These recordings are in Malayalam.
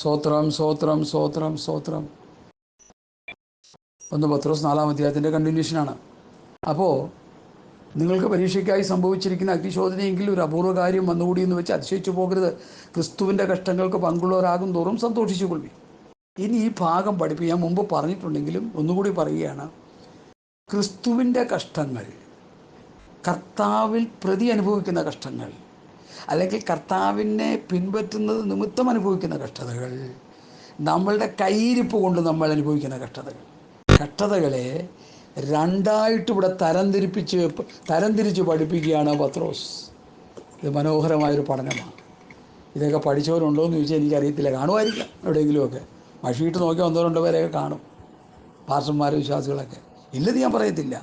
സ്വോത്രം സ്വോത്രം സ്വോത്രം സ്വോത്രം. 1 പത്രോസ് 4-ാം അധ്യായത്തിൻ്റെ കണ്ടിന്യൂഷനാണ്. അപ്പോൾ നിങ്ങൾക്ക് പരീക്ഷയ്ക്കായി സംഭവിച്ചിരിക്കുന്ന അഗ്നിശോധനയെങ്കിൽ ഒരു അപൂർവ കാര്യം വന്നുകൂടി എന്ന് വെച്ച് അതിശയിച്ചു പോകരുത്. ക്രിസ്തുവിൻ്റെ കഷ്ടങ്ങൾക്ക് പങ്കുള്ളവരാകും തോറും സന്തോഷിച്ചു കൊള്ളി. ഇനി ഈ ഭാഗം പഠിപ്പിക്കാൻ മുമ്പ് പറഞ്ഞിട്ടുണ്ടെങ്കിലും ഒന്നുകൂടി പറയുകയാണ്. ക്രിസ്തുവിൻ്റെ കഷ്ടങ്ങൾ, കർത്താവിൽ പ്രതി അനുഭവിക്കുന്ന കഷ്ടങ്ങൾ, അല്ലെങ്കിൽ കർത്താവിനെ പിൻപറ്റുന്നത് നിമിത്തം അനുഭവിക്കുന്ന കഷ്ടതകൾ, നമ്മളുടെ കയ്യിരിപ്പ് കൊണ്ട് നമ്മൾ അനുഭവിക്കുന്ന കഷ്ടതകളെ രണ്ടായിട്ട് ഇവിടെ തരംതിരിച്ച് പഠിപ്പിക്കുകയാണ് പത്രോസ്. ഇത് മനോഹരമായൊരു പഠനമാണ്. ഇതൊക്കെ പഠിച്ചവരുണ്ടോ എന്ന് ചോദിച്ചാൽ എനിക്കറിയത്തില്ല. കാണുമായിരിക്കാം എവിടെയെങ്കിലുമൊക്കെ. മഷിയിട്ട് നോക്കിയാൽ 1-2 പേരെയൊക്കെ കാണും, പാസ്റ്റർമാർ, വിശ്വാസികളൊക്കെ. ഇല്ലെന്ന് ഞാൻ പറയത്തില്ല.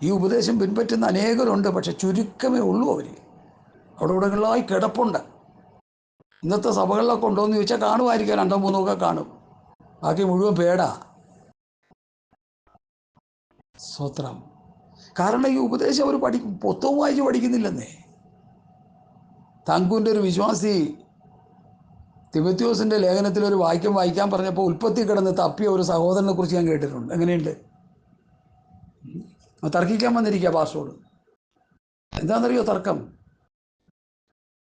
ഈ ഉപദേശം പിൻപറ്റുന്ന അനേകരുണ്ട്, പക്ഷെ ചുരുക്കമേ ഉള്ളൂ. അവിടെ ഇവിടങ്ങളിലായി കിടപ്പുണ്ട്. ഇന്നത്തെ സഭകളിലൊക്കെ ഉണ്ടോ എന്ന് ചോദിച്ചാൽ കാണുമായിരിക്കാം, 2-3 ഒക്കെ കാണും. ബാക്കി മുഴുവൻ പേടാ. സ്വത്രം. കാരണം ഈ ഉപദേശം അവർ പുസ്തകം വായിച്ച് പഠിക്കുന്നില്ലെന്നേ. തങ്കുവിൻ്റെ ഒരു വിശ്വാസി തിമോഥെയോസിൻ്റെ ലേഖനത്തിൽ ഒരു വാക്യം വായിക്കാൻ പറഞ്ഞപ്പോൾ ഉൽപ്പത്തി കിടന്ന് തപ്പിയ ഒരു സഹോദരനെ കുറിച്ച് ഞാൻ കേട്ടിട്ടുണ്ട്. എങ്ങനെയുണ്ട്? തർക്കിക്കാൻ വന്നിരിക്കുക പാസ്റ്ററോട്. എന്താണെന്നറിയോ തർക്കം?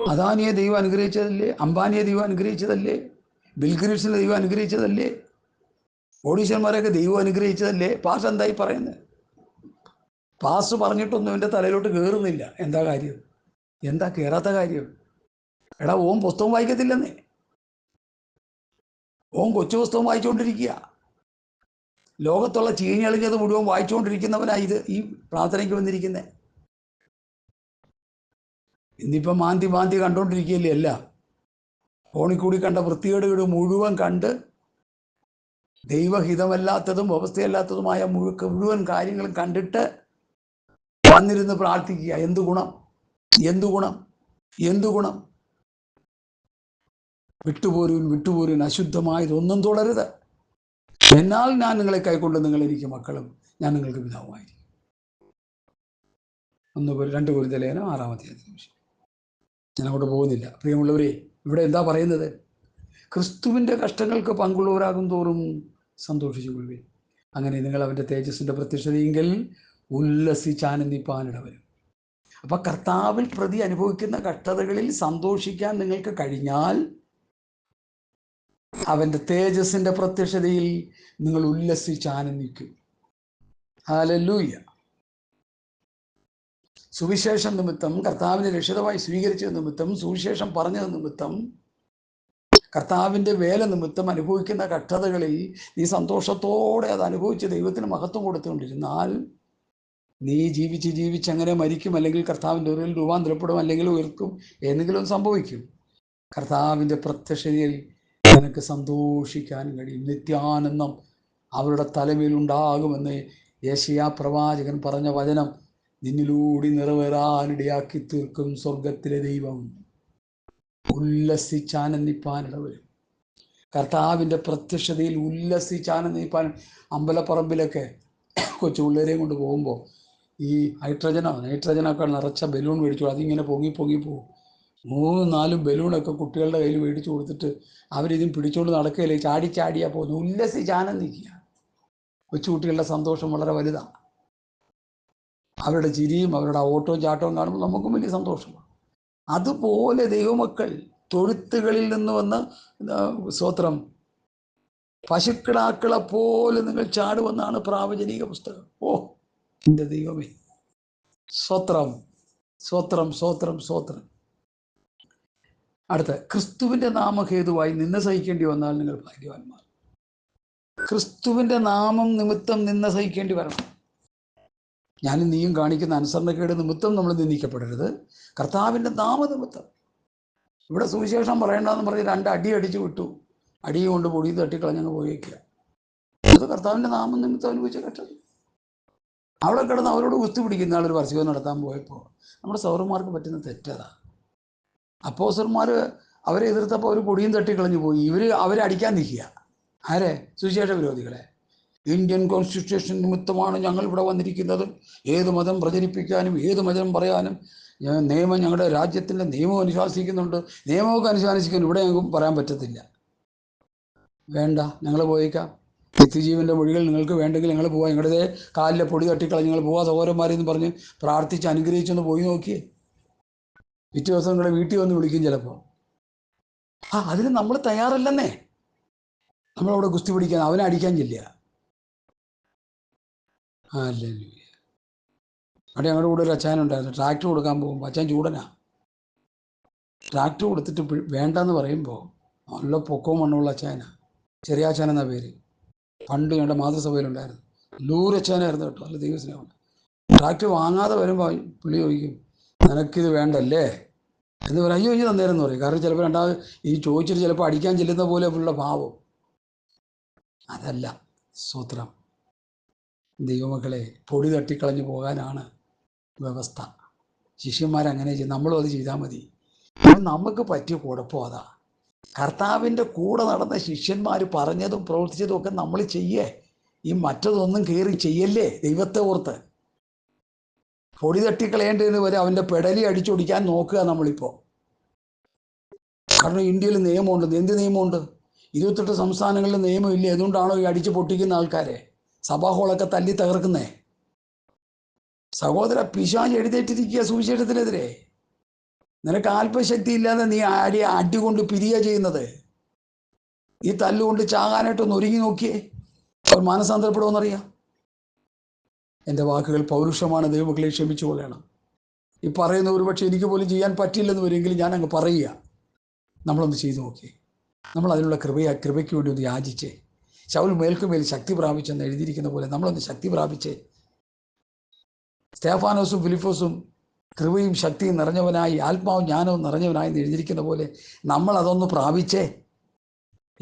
അദാനിയെ ദൈവം അനുഗ്രഹിച്ചതല്ലേ? അംബാനിയെ ദൈവം അനുഗ്രഹിച്ചതല്ലേ? ബിൽഗേറ്റ്സിനെ ദൈവം അനുഗ്രഹിച്ചതല്ലേ? ഓഡീഷന്മാരെയൊക്കെ ദൈവം അനുഗ്രഹിച്ചതല്ലേ? പാസ്റ്റർ എന്തായി പറയുന്നത്? പാസ്റ്റർ പറഞ്ഞിട്ടൊന്നും എൻ്റെ തലയിലോട്ട് കയറുന്നില്ല. എന്താ കാര്യം? എന്താ കയറാത്ത കാര്യം? എടാ, ഓൻ പുസ്തകം വായിക്കത്തില്ലെന്നേ. ഓൻ കൊച്ചു പുസ്തകം വായിച്ചുകൊണ്ടിരിക്കുക. ലോകത്തുള്ള ചീഞ്ഞളിഞ്ഞത് മുഴുവൻ വായിച്ചുകൊണ്ടിരിക്കുന്നവനാണ് ഈ പ്രാർത്ഥനയ്ക്ക് വന്നിരിക്കുന്നത്. ഇന്നിപ്പം മാന്തി കണ്ടുകൊണ്ടിരിക്കുകയല്ലേ എല്ലാം. ഫോണിൽ കൂടി കണ്ട വൃത്തികേടുകൾ മുഴുവൻ കണ്ട് ദൈവഹിതമല്ലാത്തതും വ്യവസ്ഥയല്ലാത്തതുമായ മുഴുവൻ കാര്യങ്ങളും കണ്ടിട്ട് വന്നിരുന്ന് പ്രാർത്ഥിക്കുക. എന്തു ഗുണം? വിട്ടുപോരുവിൻ, അശുദ്ധമായതൊന്നും തുടരുത്. എന്നാൽ ഞാൻ നിങ്ങളെ കൈക്കൊണ്ട് നിങ്ങൾ എനിക്ക് മക്കളും ഞാൻ നിങ്ങൾക്ക് പിതാവുമായിരിക്കും. 2 കൊരിന്ത്യർ ലേഖനം 6-ാം അധ്യായത്തിന്. ഞാൻ അങ്ങോട്ട് പോകുന്നില്ല. പ്രിയമുള്ളവരെ, ഇവിടെ എന്താ പറയുന്നത്? ക്രിസ്തുവിൻ്റെ കഷ്ടങ്ങൾക്ക് പങ്കുള്ളവരാകും തോറും സന്തോഷിച്ചു കൊള്ളുവിൻ. അങ്ങനെ നിങ്ങൾ അവൻ്റെ തേജസ്സിൻ്റെ പ്രത്യക്ഷതയെങ്കിൽ ഉല്ലസിച്ചാനന്ദിപ്പാനിടവരും. അപ്പം കർത്താവിൽ പ്രതി അനുഭവിക്കുന്ന കഷ്ടതകളിൽ സന്തോഷിക്കാൻ നിങ്ങൾക്ക് കഴിഞ്ഞാൽ അവൻ്റെ തേജസ്സിൻ്റെ പ്രത്യക്ഷതയിൽ നിങ്ങൾ ഉല്ലസിച്ചാനന്ദിക്കും. ഹല്ലേലൂയ. സുവിശേഷം നിമിത്തം, കർത്താവിനെ രക്ഷിതമായി സ്വീകരിച്ച നിമിത്തം, സുവിശേഷം പറഞ്ഞത് നിമിത്തം, കർത്താവിൻ്റെ വേല നിമിത്തം അനുഭവിക്കുന്ന കഷ്ടതകളിൽ നീ സന്തോഷത്തോടെ അത് അനുഭവിച്ച് ദൈവത്തിന് മഹത്വം കൊടുത്തുകൊണ്ടിരുന്നാൽ നീ ജീവിച്ച് അങ്ങനെ മരിക്കും, അല്ലെങ്കിൽ കർത്താവിൻ്റെ ഒരു രൂപാന്തരപ്പെടും, അല്ലെങ്കിൽ ഉയർക്കും, എന്തെങ്കിലും സംഭവിക്കും. കർത്താവിൻ്റെ പ്രത്യക്ഷതയിൽ നിനക്ക് സന്തോഷിക്കാൻ കഴിയും. നിത്യാനന്ദം അവരുടെ തലമേലുണ്ടാകുമെന്ന് യെശയ്യാ പ്രവാചകൻ പറഞ്ഞ വചനം നിന്നിലൂടെ നിറവേറാനിടയാക്കി തീർക്കും സ്വർഗത്തിലെ ദൈവം. ഉല്ലസിച്ചാനന്ദിപ്പാനിടവരും. കർത്താവിൻ്റെ പ്രത്യക്ഷതയിൽ ഉല്ലസിച്ചാനന്ദിപ്പാൻ. അമ്പലപ്പറമ്പിലൊക്കെ കൊച്ചു പിള്ളേരെയും കൊണ്ട് പോകുമ്പോൾ ഈ നൈട്രജനൊക്കെ നിറച്ച ബലൂൺ മേടിച്ചു. അതിങ്ങനെ പൊങ്ങി പോകും. 3-4 ബലൂണൊക്കെ കുട്ടികളുടെ കയ്യിൽ മേടിച്ചു കൊടുത്തിട്ട് അവരിതും പിടിച്ചുകൊണ്ട് നടക്കുകയില്ലേ, ചാടിയാ പോകുന്നു. ഉല്ലസിച്ചാനന്ദിക്കുക. കൊച്ചുകുട്ടികളുടെ സന്തോഷം വളരെ വലുതാണ്. അവരുടെ ചിരിയും അവരുടെ ഓട്ടവും ചാട്ടവും കാണുമ്പോൾ നമുക്കും വലിയ സന്തോഷമാണ്. അതുപോലെ ദൈവമക്കൾ തൊഴുത്തുകളിൽ നിന്ന് വന്ന് സ്തോത്രം പശുക്കിടാക്കളെ പോലെ നിങ്ങൾ ചാടുമെന്നാണ് പ്രാവചനിക പുസ്തകം. ഓ എൻ്റെ ദൈവമേ, സ്തോത്രം സ്തോത്രം സ്തോത്രം സ്തോത്രം. അടുത്ത, ക്രിസ്തുവിൻ്റെ നാമഹേതുവായി നിന്ന സഹിക്കേണ്ടി വന്നാൽ നിങ്ങൾ ഭാഗ്യവാന്മാർ. ക്രിസ്തുവിൻ്റെ നാമം നിമിത്തം നിന്ന സഹിക്കേണ്ടി വരണം. ഞാനും നീയും കാണിക്കുന്ന അനുസരണക്കേട് നിമിത്തം നമ്മൾ നിന്ദിക്കപ്പെടരുത്. കർത്താവിൻ്റെ നാമനിമിത്തം. ഇവിടെ സുവിശേഷം പറയേണ്ടെന്ന് പറഞ്ഞ് 2 അടി അടിച്ചു വിട്ടു. അടിയും കൊണ്ട് പൊടി തട്ടിക്കളഞ്ഞങ്ങ് പോയേക്കുക. അത് കർത്താവിൻ്റെ നാമം നിമിത്തം അനുഭവിച്ച കഷ്ടത. അവിടെ കിടന്ന് അവരോട് കുസ്തി പിടിക്കുന്ന ആളൊരു വർഷവും നടത്താൻ പോയപ്പോൾ നമ്മുടെ സൗരന്മാർക്ക് പറ്റുന്ന തെറ്റതാ. അപ്പോസ്തലന്മാർ അവരെ എതിർത്തപ്പോൾ അവർ പൊടിയും തട്ടിക്കളഞ്ഞു പോയി. അവരെ അടിക്കാൻ നിൽക്കുക. ആരെ? സുവിശേഷ വിരോധികളെ. ഇന്ത്യൻ കോൺസ്റ്റിറ്റ്യൂഷൻ നിമിത്തമാണ് ഞങ്ങൾ ഇവിടെ വന്നിരിക്കുന്നത്. ഏത് മതം പ്രചരിപ്പിക്കാനും ഏത് മതം പറയാനും നിയമം, ഞങ്ങളുടെ രാജ്യത്തിൻ്റെ നിയമം അനുശാസിക്കുന്നുണ്ട്. നിയമമൊക്കെ അനുശാസിക്കാൻ ഇവിടെ ഞങ്ങൾക്ക് പറയാൻ പറ്റത്തില്ല. വേണ്ട, ഞങ്ങൾ പോയേക്കാം. നിത്യജീവൻ്റെ മൊഴികൾ നിങ്ങൾക്ക് വേണ്ടെങ്കിൽ ഞങ്ങൾ പോവാം. ഞങ്ങളുടെ കാലിലെ പൊടി തട്ടിക്കളഞ്ഞ് നിങ്ങൾ പോവാ സഹോദരന്മാരെന്ന് പറഞ്ഞ് പ്രാർത്ഥിച്ച് അനുഗ്രഹിച്ചൊന്ന് പോയി നോക്കിയേ. പിറ്റേ ദിവസം നിങ്ങളുടെ വീട്ടിൽ വന്ന് വിളിക്കും ചിലപ്പോൾ. അതിന് നമ്മൾ തയ്യാറല്ലെന്നേ. നമ്മളവിടെ ഗുസ്തി പിടിക്കാൻ, അവനെ അടിക്കാൻ ചെല്ലുക. അല്ലേ, അവിടെ ഞങ്ങളുടെ കൂടെ ഒരു അച്ചായനുണ്ടായിരുന്നു. ട്രാക്ടർ കൊടുക്കാൻ പോകുമ്പോൾ അച്ചാൻ ചൂടനാ. ട്രാക്ടർ കൊടുത്തിട്ട് വേണ്ടെന്ന് പറയുമ്പോൾ നല്ല പൊക്കവും മണ്ണുള്ള അച്ചായനാ. ചെറിയ അച്ചാൻ എന്നാ പേര്. പണ്ട് ഞങ്ങളുടെ മാതൃസഭയിലുണ്ടായിരുന്നു. ലൂരച്ചാനായിരുന്നു കേട്ടോ, നല്ല ദൈവസ്നേഹം. ട്രാക്ടർ വാങ്ങാതെ വരുമ്പോൾ പുള്ളി ചോദിക്കും, നിനക്കിത് വേണ്ടല്ലേ എന്ന് പറയും. അയ്യോ ഇനി തന്നേരെന്ന് പറയും. കാരണം ചിലപ്പോൾ രണ്ടാമത് ഈ ചോദിച്ചിട്ട് ചിലപ്പോൾ അടിക്കാൻ ചെല്ലുന്ന പോലെ ഉള്ള ഭാവം. അതല്ല സൂത്രം. ദൈവമക്കളെ, പൊടി തട്ടിക്കളഞ്ഞു പോകാനാണ് വ്യവസ്ഥ. ശിഷ്യന്മാരങ്ങനെ ചെയ്യും, നമ്മളും അത് ചെയ്താൽ മതി. നമുക്ക് പറ്റിയ കുഴപ്പം അതാ. കർത്താവിൻ്റെ കൂടെ നടന്ന ശിഷ്യന്മാർ പറഞ്ഞതും പ്രവർത്തിച്ചതും ഒക്കെ നമ്മൾ ചെയ്യേ. ഈ മറ്റതൊന്നും കയറി ചെയ്യല്ലേ. ദൈവത്തെ ഓർത്ത് പൊടി തട്ടിക്കളയേണ്ടതിന് വരെ അവൻ്റെ പെടലി അടിച്ചൊടിക്കാൻ നോക്കുക നമ്മളിപ്പോൾ. കാരണം ഇന്ത്യയിൽ നിയമമുണ്ട്. എന്ത് നിയമമുണ്ട്? 28 സംസ്ഥാനങ്ങളിൽ നിയമമില്ല. അതുകൊണ്ടാണോ ഈ അടിച്ച് പൊട്ടിക്കുന്ന ആൾക്കാരെ സഭാ ഹോളൊക്കെ തല്ലി തകർക്കുന്നേ? സഹോദര, പിശാച് എഴുന്നേറ്റിരിക്കുക സുവിശേഷത്തിനെതിരെ. നിനക്ക് ആത്മശക്തി ഇല്ലാതെ നീ അടി കൊണ്ട് പിരിയ ചെയ്യുന്നത്. ഈ തല്ലുകൊണ്ട് ചാകാനായിട്ടൊന്ന് ഒരുങ്ങി നോക്കിയേ, അവർ മാനസാന്തരപ്പെടുമെന്നറിയാം. എൻ്റെ വാക്കുകൾ പൗരുഷമാണ്. ദൈവമക്കളെ ക്ഷമിച്ചു കൊള്ളണം. ഈ പറയുന്ന ഒരുപക്ഷെ എനിക്ക് പോലും ചെയ്യാൻ പറ്റില്ലെന്ന് വരുമെങ്കിലും ഞാൻ അങ്ങ് പറയുക. നമ്മളൊന്ന് ചെയ്തു നോക്കി. നമ്മൾ അതിനുള്ള കൃപയ്ക്ക് വേണ്ടി ഒന്ന് യാചിച്ചേ. ശൗൽ മേൽക്കുമേൽ ശക്തി പ്രാപിച്ചെന്ന് എഴുതിയിരിക്കുന്ന പോലെ നമ്മളൊന്ന് ശക്തി പ്രാപിച്ചേ. സ്തേഫാനോസും ഫിലിപ്പോസും കൃപയും ശക്തിയും നിറഞ്ഞവനായി, ആത്മാവും ജ്ഞാനവും നിറഞ്ഞവനായി എന്ന് എഴുതിയിരിക്കുന്ന പോലെ നമ്മൾ അതൊന്ന് പ്രാപിച്ചേ.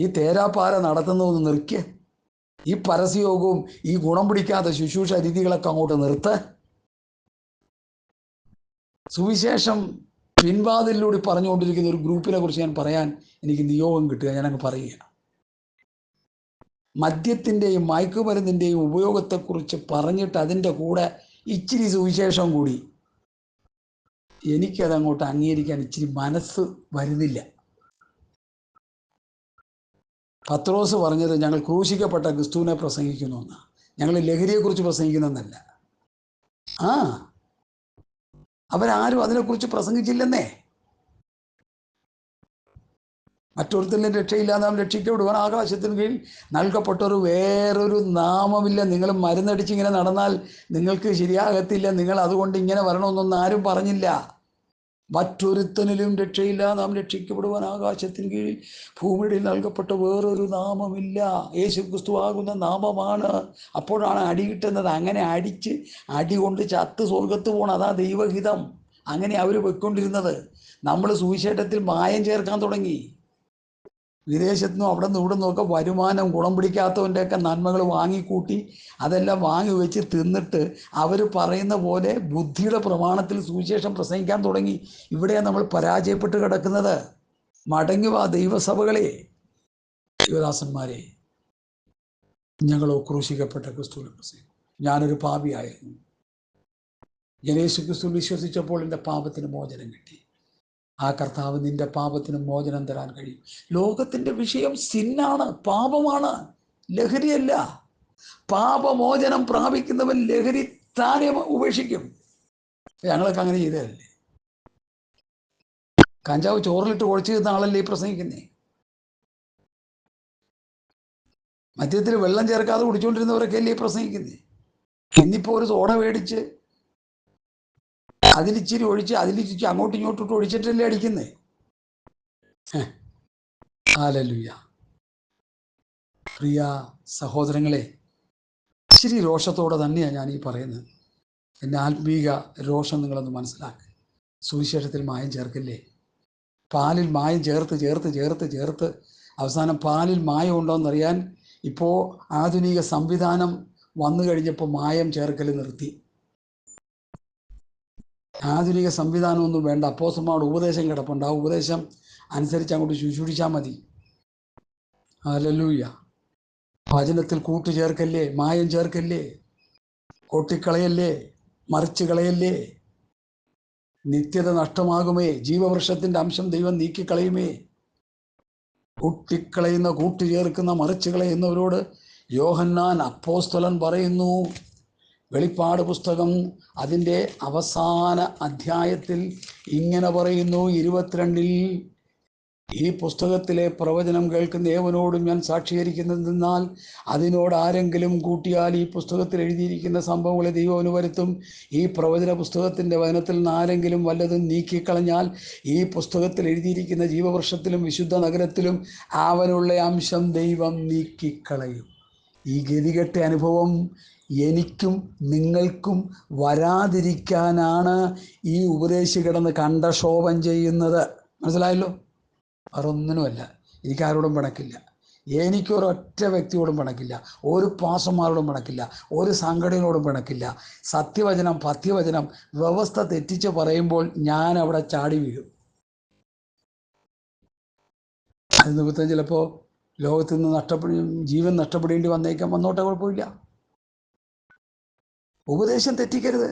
ഈ തേരാപ്പാര നടത്തുന്നതൊന്ന് നിർക്കുക. ഈ പരസ്യയോഗവും ഈ ഗുണം പിടിക്കാത്ത ശുശ്രൂഷ രീതികളൊക്കെ അങ്ങോട്ട് നിർത്ത്. സുവിശേഷം പിൻവാതിലൂടെ പറഞ്ഞുകൊണ്ടിരിക്കുന്ന ഒരു ഗ്രൂപ്പിനെ കുറിച്ച് ഞാൻ പറയാൻ എനിക്ക് നിയോഗം കിട്ടുക. ഞാനങ്ങ് പറയുക. മദ്യത്തിൻ്റെയും മയക്കുമരുന്നിൻ്റെയും ഉപയോഗത്തെക്കുറിച്ച് പറഞ്ഞിട്ട് അതിൻ്റെ കൂടെ ഇച്ചിരി സുവിശേഷം കൂടി, എനിക്കതങ്ങോട്ട് അംഗീകരിക്കാൻ ഇച്ചിരി മനസ്സ് വരുന്നില്ല. പത്രോസ് പറഞ്ഞത് ഞങ്ങൾ ക്രൂശിക്കപ്പെട്ട ക്രിസ്തുവിനെ പ്രസംഗിക്കുന്നു എന്നാണ്. ഞങ്ങൾ ലഹരിയെക്കുറിച്ച് പ്രസംഗിക്കുന്നതെന്നല്ല. അവരാരും അതിനെക്കുറിച്ച് പ്രസംഗിച്ചില്ലെന്നേ. മറ്റൊരുത്തരിലും രക്ഷയില്ലാതെ നാം രക്ഷിക്കപ്പെടുവാൻ ആകാശത്തിന് കീഴിൽ നൽകപ്പെട്ടൊരു വേറൊരു നാമമില്ല. നിങ്ങൾ മരുന്നടിച്ചിങ്ങനെ നടന്നാൽ നിങ്ങൾക്ക് ശരിയാകത്തില്ല. നിങ്ങൾ അതുകൊണ്ട് ഇങ്ങനെ വരണമെന്നൊന്നും ആരും പറഞ്ഞില്ല. മറ്റൊരുത്തനിലും രക്ഷയില്ല, നാം രക്ഷിക്കപ്പെടുവാൻ ആകാശത്തിന് കീഴിൽ ഭൂമിയിൽ നൽകപ്പെട്ട വേറൊരു നാമമില്ല. യേശു ക്രിസ്തു ആകുന്ന നാമമാണ്. അപ്പോഴാണ് അടി കിട്ടുന്നത്. അങ്ങനെ അടിച്ച് അടി കൊണ്ട് ചത്ത് സ്വർഗത്ത് പോകണം. അതാ ദൈവഹിതം. അങ്ങനെ അവർ വെക്കൊണ്ടിരുന്നത്. നമ്മൾ സുവിശേഷത്തിൽ മായം ചേർക്കാൻ തുടങ്ങി. വിദേശത്തുനിന്നും അവിടെ നിന്ന് ഇവിടെ നിന്നൊക്കെ വരുമാനം ഗുണം പിടിക്കാത്തവൻ്റെയൊക്കെ നന്മകൾ വാങ്ങിക്കൂട്ടി അതെല്ലാം വാങ്ങി വെച്ച് തിന്നിട്ട് അവർ പറയുന്ന പോലെ ബുദ്ധിയുടെ പ്രമാണത്തിൽ സുവിശേഷം പ്രസംഗിക്കാൻ തുടങ്ങി. ഇവിടെയാണ് നമ്മൾ പരാജയപ്പെട്ട് കിടക്കുന്നത്. മടങ്ങി വാ ദൈവസഭകളെ, ശിവദാസന്മാരെ. ഞങ്ങളോ ക്രൂശിക്കപ്പെട്ട ക്രിസ്തുവിനെ പ്രസംഗിക്കും. ഞാനൊരു പാപിയായിരുന്നു. ഞാൻ യേശു ക്രിസ്തു വിശ്വസിച്ചപ്പോൾ എൻ്റെ പാപത്തിന് മോചനം കിട്ടി. ആ കർത്താവ് നിന്റെ പാപത്തിന് മോചനം തരാൻ കഴിയും. ലോകത്തിൻ്റെ വിഷയം സിന്നാണ്, പാപമാണ്, ലഹരിയല്ല. പാപമോചനം പ്രാപിക്കുന്നവൻ ലഹരി താനെ ഉപേക്ഷിക്കും. ഞങ്ങളൊക്കെ അങ്ങനെ ചെയ്തതല്ലേ. കഞ്ചാവ് ചോറിലിട്ട് ഒഴിച്ചു തന്ന ആളല്ലേ ഈ പ്രസംഗിക്കുന്നേ. മദ്യത്തിൽ വെള്ളം ചേർക്കാതെ കുടിച്ചുകൊണ്ടിരുന്നവരൊക്കെ അല്ലേ ഈ പ്രസംഗിക്കുന്നേ. ഇന്നിപ്പോൾ ഒരു സോഡ മേടിച്ച് അതിലിച്ചിരി ഒഴിച്ച് അതിലിച്ചിരി അങ്ങോട്ടും ഇങ്ങോട്ടും ഇട്ട് ഒഴിച്ചിട്ടല്ലേ അടിക്കുന്നേ. ഹല്ലേലൂയ. പ്രിയ സഹോദരങ്ങളെ, ഇച്ചിരി രോഷത്തോടെ തന്നെയാണ് ഞാൻ ഈ പറയുന്നത്. എൻ്റെ ആത്മീക രോഷം നിങ്ങളൊന്ന് മനസ്സിലാക്കുക. സുവിശേഷത്തിൽ മായം ചേർക്കില്ലേ. പാലിൽ മായം ചേർത്ത് ചേർത്ത് ചേർത്ത് ചേർത്ത് അവസാനം പാലിൽ മായം ഉണ്ടോയെന്നറിയാൻ ഇപ്പോൾ ആധുനിക സംവിധാനം വന്നു കഴിഞ്ഞപ്പോൾ മായം ചേർക്കൽ നിർത്തി. ആധുനിക സംവിധാനമൊന്നും വേണ്ട. അപ്പോസ്തലന്മാരുടെ ഉപദേശം കിടപ്പുണ്ട്. ആ ഉപദേശം അനുസരിച്ച് അങ്ങോട്ട് ശുശ്രൂഷിച്ചാൽ മതി. ഹല്ലേലൂയ. വചനത്തിൽ കൂട്ടുചേർക്കല്ലേ, മായം ചേർക്കല്ലേ, കൊട്ടിക്കളയല്ലേ, മറിച്ച് കളയല്ലേ. നിത്യത നഷ്ടമാകുമേ. ജീവവൃക്ഷത്തിൻ്റെ അംശം ദൈവം നീക്കിക്കളയുമേ. കൂട്ടിക്കളയുന്ന കൂട്ടുചേർക്കുന്ന മറിച്ച് കളയുന്നവരോട് യോഹന്നാൻ അപ്പോസ്തലൻ പറയുന്നു. വെളിപ്പാട് പുസ്തകം അതിൻ്റെ അവസാന അധ്യായത്തിൽ ഇങ്ങനെ പറയുന്നു 22-ൽ, ഈ പുസ്തകത്തിലെ പ്രവചനം കേൾക്കുന്ന ഏവനോടും ഞാൻ സാക്ഷീകരിക്കുന്നതെന്നാൽ അതിനോട് ആരെങ്കിലും കൂട്ടിയാൽ ഈ പുസ്തകത്തിൽ എഴുതിയിരിക്കുന്ന സംഭവങ്ങളെ ദൈവം വരുത്തും. ഈ പ്രവചന പുസ്തകത്തിൻ്റെ വചനത്തിൽ നിന്ന് ആരെങ്കിലും വല്ലതും നീക്കിക്കളഞ്ഞാൽ ഈ പുസ്തകത്തിൽ എഴുതിയിരിക്കുന്ന ജീവവൃക്ഷത്തിലും വിശുദ്ധ നഗരത്തിലും അവനുള്ള അംശം ദൈവം നീക്കിക്കളയും. ഈ ഗതികെട്ട അനുഭവം എനിക്കും നിങ്ങൾക്കും വരാതിരിക്കാനാണ് ഈ ഉപദേശി കിടന്ന് കണ്ടക്ഷോഭം ചെയ്യുന്നത്. മനസ്സിലായല്ലോ? വേറൊന്നിനുമല്ല. എനിക്കാരോടും പിണക്കില്ല. എനിക്കൊരൊറ്റ വ്യക്തിയോടും പിണക്കില്ല. ഒരു പാസ്റ്റർമാരോടും പിണക്കില്ല. ഒരു സംഘടനയോടും പിണക്കില്ല. സത്യവചനം പഥ്യവചനം വ്യവസ്ഥ തെറ്റിച്ച് പറയുമ്പോൾ ഞാൻ അവിടെ ചാടി വീഴും. അത് നിമിത്തം ചിലപ്പോൾ ലോകത്തിൽ നിന്ന് ജീവൻ നഷ്ടപ്പെടേണ്ടി വന്നോട്ടെ, കുഴപ്പമില്ല. ഉപദേശം തെറ്റിക്കരുത്.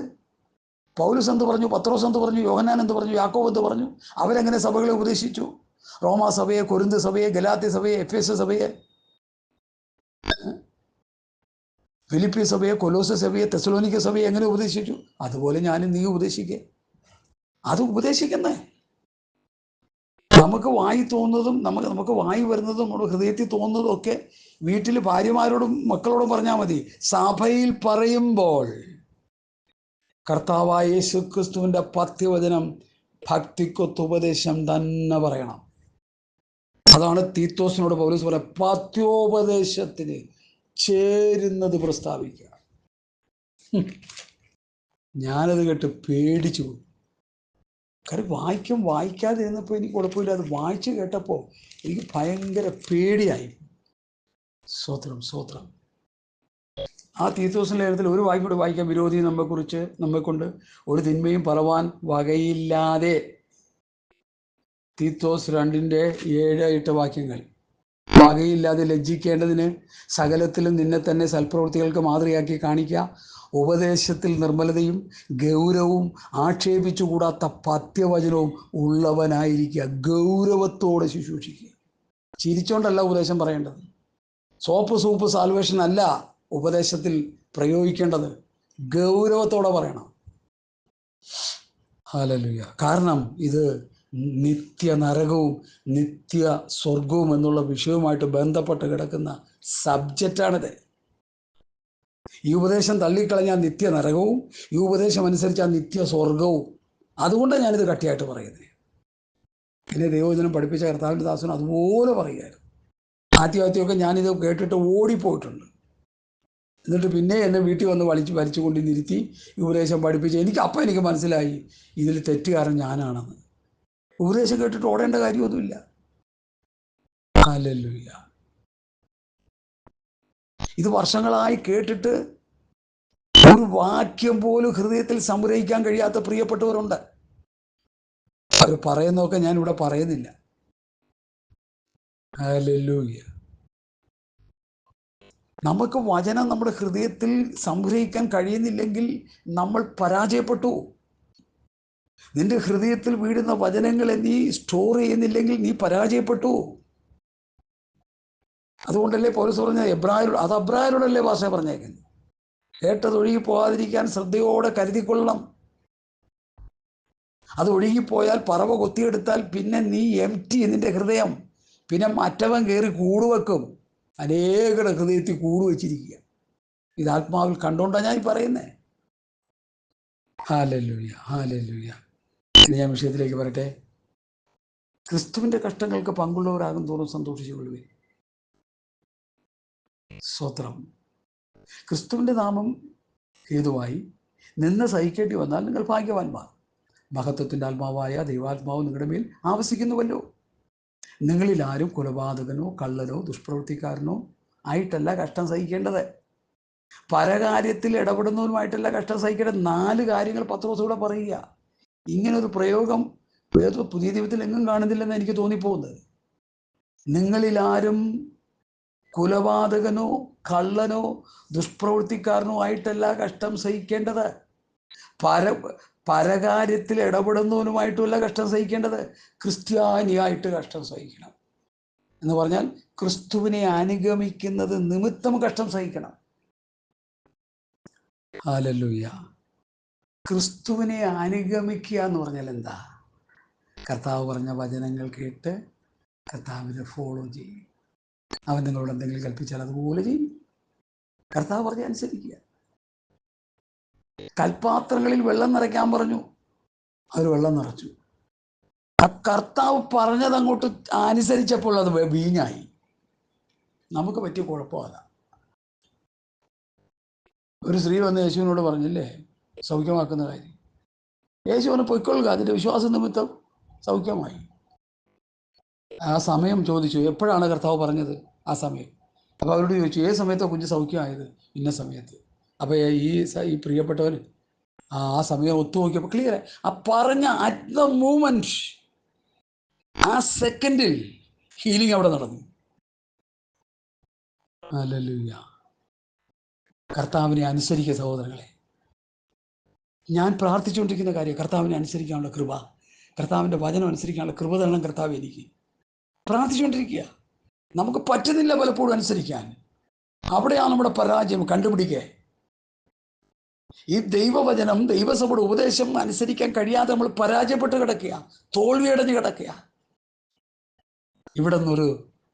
പൗലോസ് എന്ത് പറഞ്ഞു, പത്രോസ് എന്ത് പറഞ്ഞു, യോഹന്നാൻ എന്ത് പറഞ്ഞു, യാക്കോബ് എന്ത് പറഞ്ഞു? അവരെങ്ങനെ സഭകളെ ഉപദേശിച്ചു? റോമാ സഭയെ, കൊരിന്ത് സഭയെ, ഗലാത്യ സഭയെ, എഫേസ്യ സഭയെ, ഫിലിപ്പി സഭയെ, കൊലോസ് സഭയെ, തെസലോനിക്ക സഭയെ എങ്ങനെ ഉപദേശിച്ചു? അതുപോലെ ഞാനും നീ ഉപദേശിക്കേ. അത് ഉപദേശിക്കുന്നേ. നമുക്ക് വായി തോന്നുന്നതും നമുക്ക് വായി വരുന്നതും നമ്മുടെ ഹൃദയത്തിൽ തോന്നുന്നതും ഒക്കെ വീട്ടിൽ ഭാര്യമാരോടും മക്കളോടും പറഞ്ഞാൽ മതി. സഭയിൽ പറയുമ്പോൾ കർത്താവായ യേശുക്രിസ്തുവിൻ്റെ പഥ്യവചനം ഭക്തിക്കൊത്തുപദേശം തന്നെ പറയണം. അതാണ് തീത്തോസിനോട് പൗലോസ് പറയാം, പഥ്യോപദേശത്തിന് ചേരുന്നത് പ്രസ്താവിക്കുക. ഞാനത് കേട്ട് പേടിച്ചു പോയി. കാര്യം വായിക്കാതെ ഇരുന്നപ്പോൾ എനിക്ക് കുഴപ്പമില്ല. അത് വായിച്ച് കേട്ടപ്പോൾ എനിക്ക് ഭയങ്കര പേടിയായി. സ്വത്രം ആ തീത്തോസിൻ്റെ ലേഖനത്തിൽ ഒരു വാക്യം വായിക്കാം. വിരോധി നമ്മെക്കൊണ്ട് ഒരു തിന്മയും പറവാൻ വകയില്ലാതെ. തീത്തോസ് 2:7-8 വാക്യങ്ങൾ. വകയില്ലാതെ ലജ്ജിക്കേണ്ടതിന് സകലത്തിലും നിന്നെ തന്നെ സൽപ്രവൃത്തികൾക്ക് മാതൃകയാക്കി കാണിക്കുക. ഉപദേശത്തിൽ നിർമ്മലതയും ഗൗരവവും ആക്ഷേപിച്ചുകൂടാത്ത പഥ്യവചനവും ഉള്ളവനായിരിക്കുക. ഗൗരവത്തോടെ ശുശ്രൂഷിക്കുക. ചിരിച്ചോണ്ടല്ല ഉപദേശം പറയേണ്ടത്. സൂപ്പ് സാൽവേഷൻ അല്ല ഉപദേശത്തിൽ പ്രയോഗിക്കേണ്ടത്. ഗൗരവത്തോടെ പറയണം. ഹല്ലേലൂയ. കാരണം ഇത് നിത്യ നരകവും നിത്യ സ്വർഗവും എന്നുള്ള വിഷയവുമായിട്ട് ബന്ധപ്പെട്ട് കിടക്കുന്ന സബ്ജക്റ്റാണിത്. ഈ ഉപദേശം തള്ളിക്കളഞ്ഞാൽ നിത്യ നരകവും, ഈ ഉപദേശം അനുസരിച്ചാൽ നിത്യ സ്വർഗവും. അതുകൊണ്ടാണ് ഞാനിത് കട്ടിയായിട്ട് പറയുന്നത്. എന്നെ ദൈവവചനം പഠിപ്പിച്ച കർത്താവിൻ്റെ ദാസൻ അതുപോലെ പറയുകയായിരുന്നു. ആദ്യമൊക്കെ ഞാനിത് കേട്ടിട്ട് ഓടിപ്പോയിട്ടുണ്ട്. എന്നിട്ട് പിന്നെ എന്നെ വീട്ടിൽ വന്ന് വലിച്ചു കൊണ്ടിരുത്തി ഈ ഉപദേശം പഠിപ്പിച്ച് എനിക്ക് മനസ്സിലായി ഇതിൽ തെറ്റുകാരൻ ഞാനാണെന്ന്. ഉപദേശം കേട്ടിട്ട് ഓടേണ്ട കാര്യമൊന്നുമില്ല. ഹല്ലേലൂയ. ഇത് വർഷങ്ങളായി കേട്ടിട്ട് ഒരു വാക്യം പോലും ഹൃദയത്തിൽ സംഗ്രഹിക്കാൻ കഴിയാത്ത പ്രിയപ്പെട്ടവരുണ്ട്. അവർ പറയുന്നതൊക്കെ ഞാൻ ഇവിടെ പറയുന്നില്ല. ഹല്ലേലൂയ. നമുക്ക് വചനം നമ്മുടെ ഹൃദയത്തിൽ സംഗ്രഹിക്കാൻ കഴിയുന്നില്ലെങ്കിൽ നമ്മൾ പരാജയപ്പെട്ടു. നിന്റെ ഹൃദയത്തിൽ വീഴുന്ന വചനങ്ങളെ നീ സ്റ്റോർ ചെയ്യുന്നില്ലെങ്കിൽ നീ പരാജയപ്പെട്ടു. അതുകൊണ്ടല്ലേ പൗലോസ് പറഞ്ഞ അബ്രായരോടല്ലേ ഭാഷ പറഞ്ഞേക്കുന്നത്. കേട്ടതൊഴുകി പോകാതിരിക്കാൻ ശ്രദ്ധയോടെ കരുതിക്കൊള്ളണം. അത് ഒഴുകിപ്പോയാൽ പറവ കൊത്തിയെടുത്താൽ പിന്നെ നീ എംറ്റി നിന്റെ ഹൃദയം. പിന്നെ മറ്റവൻ കയറി കൂടുവെക്കും. അനേകരുടെ ഹൃദയത്തിൽ കൂടുവെച്ചിരിക്കുക. ഇത് ആത്മാവിൽ കണ്ടോണ്ടാണ് ഞാൻ പറയുന്നേ. Hallelujah, hallelujah. ഞാൻ വിഷയത്തിലേക്ക് വരട്ടെ. ക്രിസ്തുവിൻ്റെ കഷ്ടങ്ങൾക്ക് പങ്കുള്ളവരാകും തോറും സന്തോഷിച്ചുകൊള്ളുവേ. സ്തോത്രം. ക്രിസ്തുവിൻ്റെ നാമം ഹേതുവായി നിന്ന് സഹിക്കേണ്ടി വന്നാൽ നിങ്ങൾ ഭാഗ്യവാന്മാർ. മഹത്വത്തിൻ്റെ ആത്മാവായ ദൈവാത്മാവ് നിങ്ങളുടെ മേൽ ആവസിക്കുന്നുവല്ലോ. നിങ്ങളിൽ ആരും കൊലപാതകനോ കള്ളനോ ദുഷ്പ്രവൃത്തിക്കാരനോ ആയിട്ടല്ല കഷ്ടം സഹിക്കേണ്ടത്. പരകാര്യത്തിൽ ഇടപെടുന്നവരുമായിട്ടല്ല കഷ്ടം സഹിക്കേണ്ടത്. 4 കാര്യങ്ങൾ പത്രോസ് ഇവിടെ പറയുക. ഇങ്ങനൊരു പ്രയോഗം പുതിയ ദൈവത്തിൽ എങ്ങും കാണുന്നില്ലെന്ന് എനിക്ക് തോന്നിപ്പോകുന്നത്. നിങ്ങളിൽ ആരും കൊലപാതകനോ കള്ളനോ ദുഷ്പ്രവൃത്തിക്കാരനോ ആയിട്ടല്ല കഷ്ടം സഹിക്കേണ്ടത്. പരകാര്യത്തിൽ ഇടപെടുന്നവനുമായിട്ടുമല്ല കഷ്ടം സഹിക്കേണ്ടത്. ക്രിസ്ത്യാനിയായിട്ട് കഷ്ടം സഹിക്കണം. എന്ന് പറഞ്ഞാൽ ക്രിസ്തുവിനെ അനുഗമിക്കുന്നത് നിമിത്തം കഷ്ടം സഹിക്കണം. ഹല്ലേലൂയ. ക്രിസ്തുവിനെ അനുഗമിക്കുക എന്ന് പറഞ്ഞാൽ എന്താ? കർത്താവ് പറഞ്ഞ വചനങ്ങൾ കേട്ട് കർത്താവിനെ ഫോളോ ചെയ്യും. അവൻ നിങ്ങളോട് എന്തെങ്കിലും കൽപ്പിച്ചാൽ അതുപോലെ ചെയ്യും. കർത്താവ് പറഞ്ഞ അനുസരിക്കുക. കൽപ്പാത്രങ്ങളിൽ വെള്ളം നിറയ്ക്കാൻ പറഞ്ഞു, അവർ വെള്ളം നിറച്ചു. ആ കർത്താവ് പറഞ്ഞത് അങ്ങോട്ട് അനുസരിച്ചപ്പോൾ അത് വീഞ്ഞായി. നമുക്ക് പറ്റിയ കുഴപ്പമല്ല. ഒരു സ്ത്രീ വന്ന് യേശുവിനോട് പറഞ്ഞില്ലേ സൗഖ്യമാക്കുന്ന കാര്യം. യേശുവിനെ പൊയ്ക്കൊള്ളുക, അതിൻ്റെ വിശ്വാസ നിമിത്തം സൗഖ്യമായി. ആ സമയം ചോദിച്ചു, എപ്പോഴാണ് കർത്താവ് പറഞ്ഞത്? ആ സമയം. അപ്പോൾ അവരോട് ചോദിച്ചു, ഏത് സമയത്താണ് കുഞ്ഞ് സൗഖ്യമായത്? ഇന്ന സമയത്ത്. അപ്പോൾ ഈ പ്രിയപ്പെട്ടവൻ ആ സമയം ഒത്തുനോക്കിയപ്പോൾ ക്ലിയർ. ആ പറഞ്ഞ അറ്റ് ദ മൂമെന്റ്, ആ സെക്കൻഡിൽ ഹീലിംഗ് അവിടെ നടന്നു. ഹല്ലേലൂയ. കർത്താവിനെ അനുസരിക്കുക സഹോദരങ്ങളെ. ഞാൻ പ്രാർത്ഥിച്ചുകൊണ്ടിരിക്കുന്ന കാര്യം കർത്താവിനെ അനുസരിക്കാനുള്ള കൃപ, കർത്താവിൻ്റെ വചനം അനുസരിക്കാനുള്ള കൃപ തരണം കർത്താവ് എനിക്ക്. പ്രാർത്ഥിച്ചുകൊണ്ടിരിക്കുക. നമുക്ക് പറ്റുന്നില്ല പലപ്പോഴും അനുസരിക്കാൻ. അവിടെയാണ് നമ്മുടെ പരാജയം കണ്ടുപിടിക്കുക. ഈ ദൈവവചനം, ദൈവസഭയുടെ ഉപദേശം അനുസരിക്കാൻ കഴിയാതെ നമ്മൾ പരാജയപ്പെട്ട് കിടക്കുക, തോൽവിയടഞ്ഞ് കിടക്കുക. ഇവിടെ നിന്നൊരു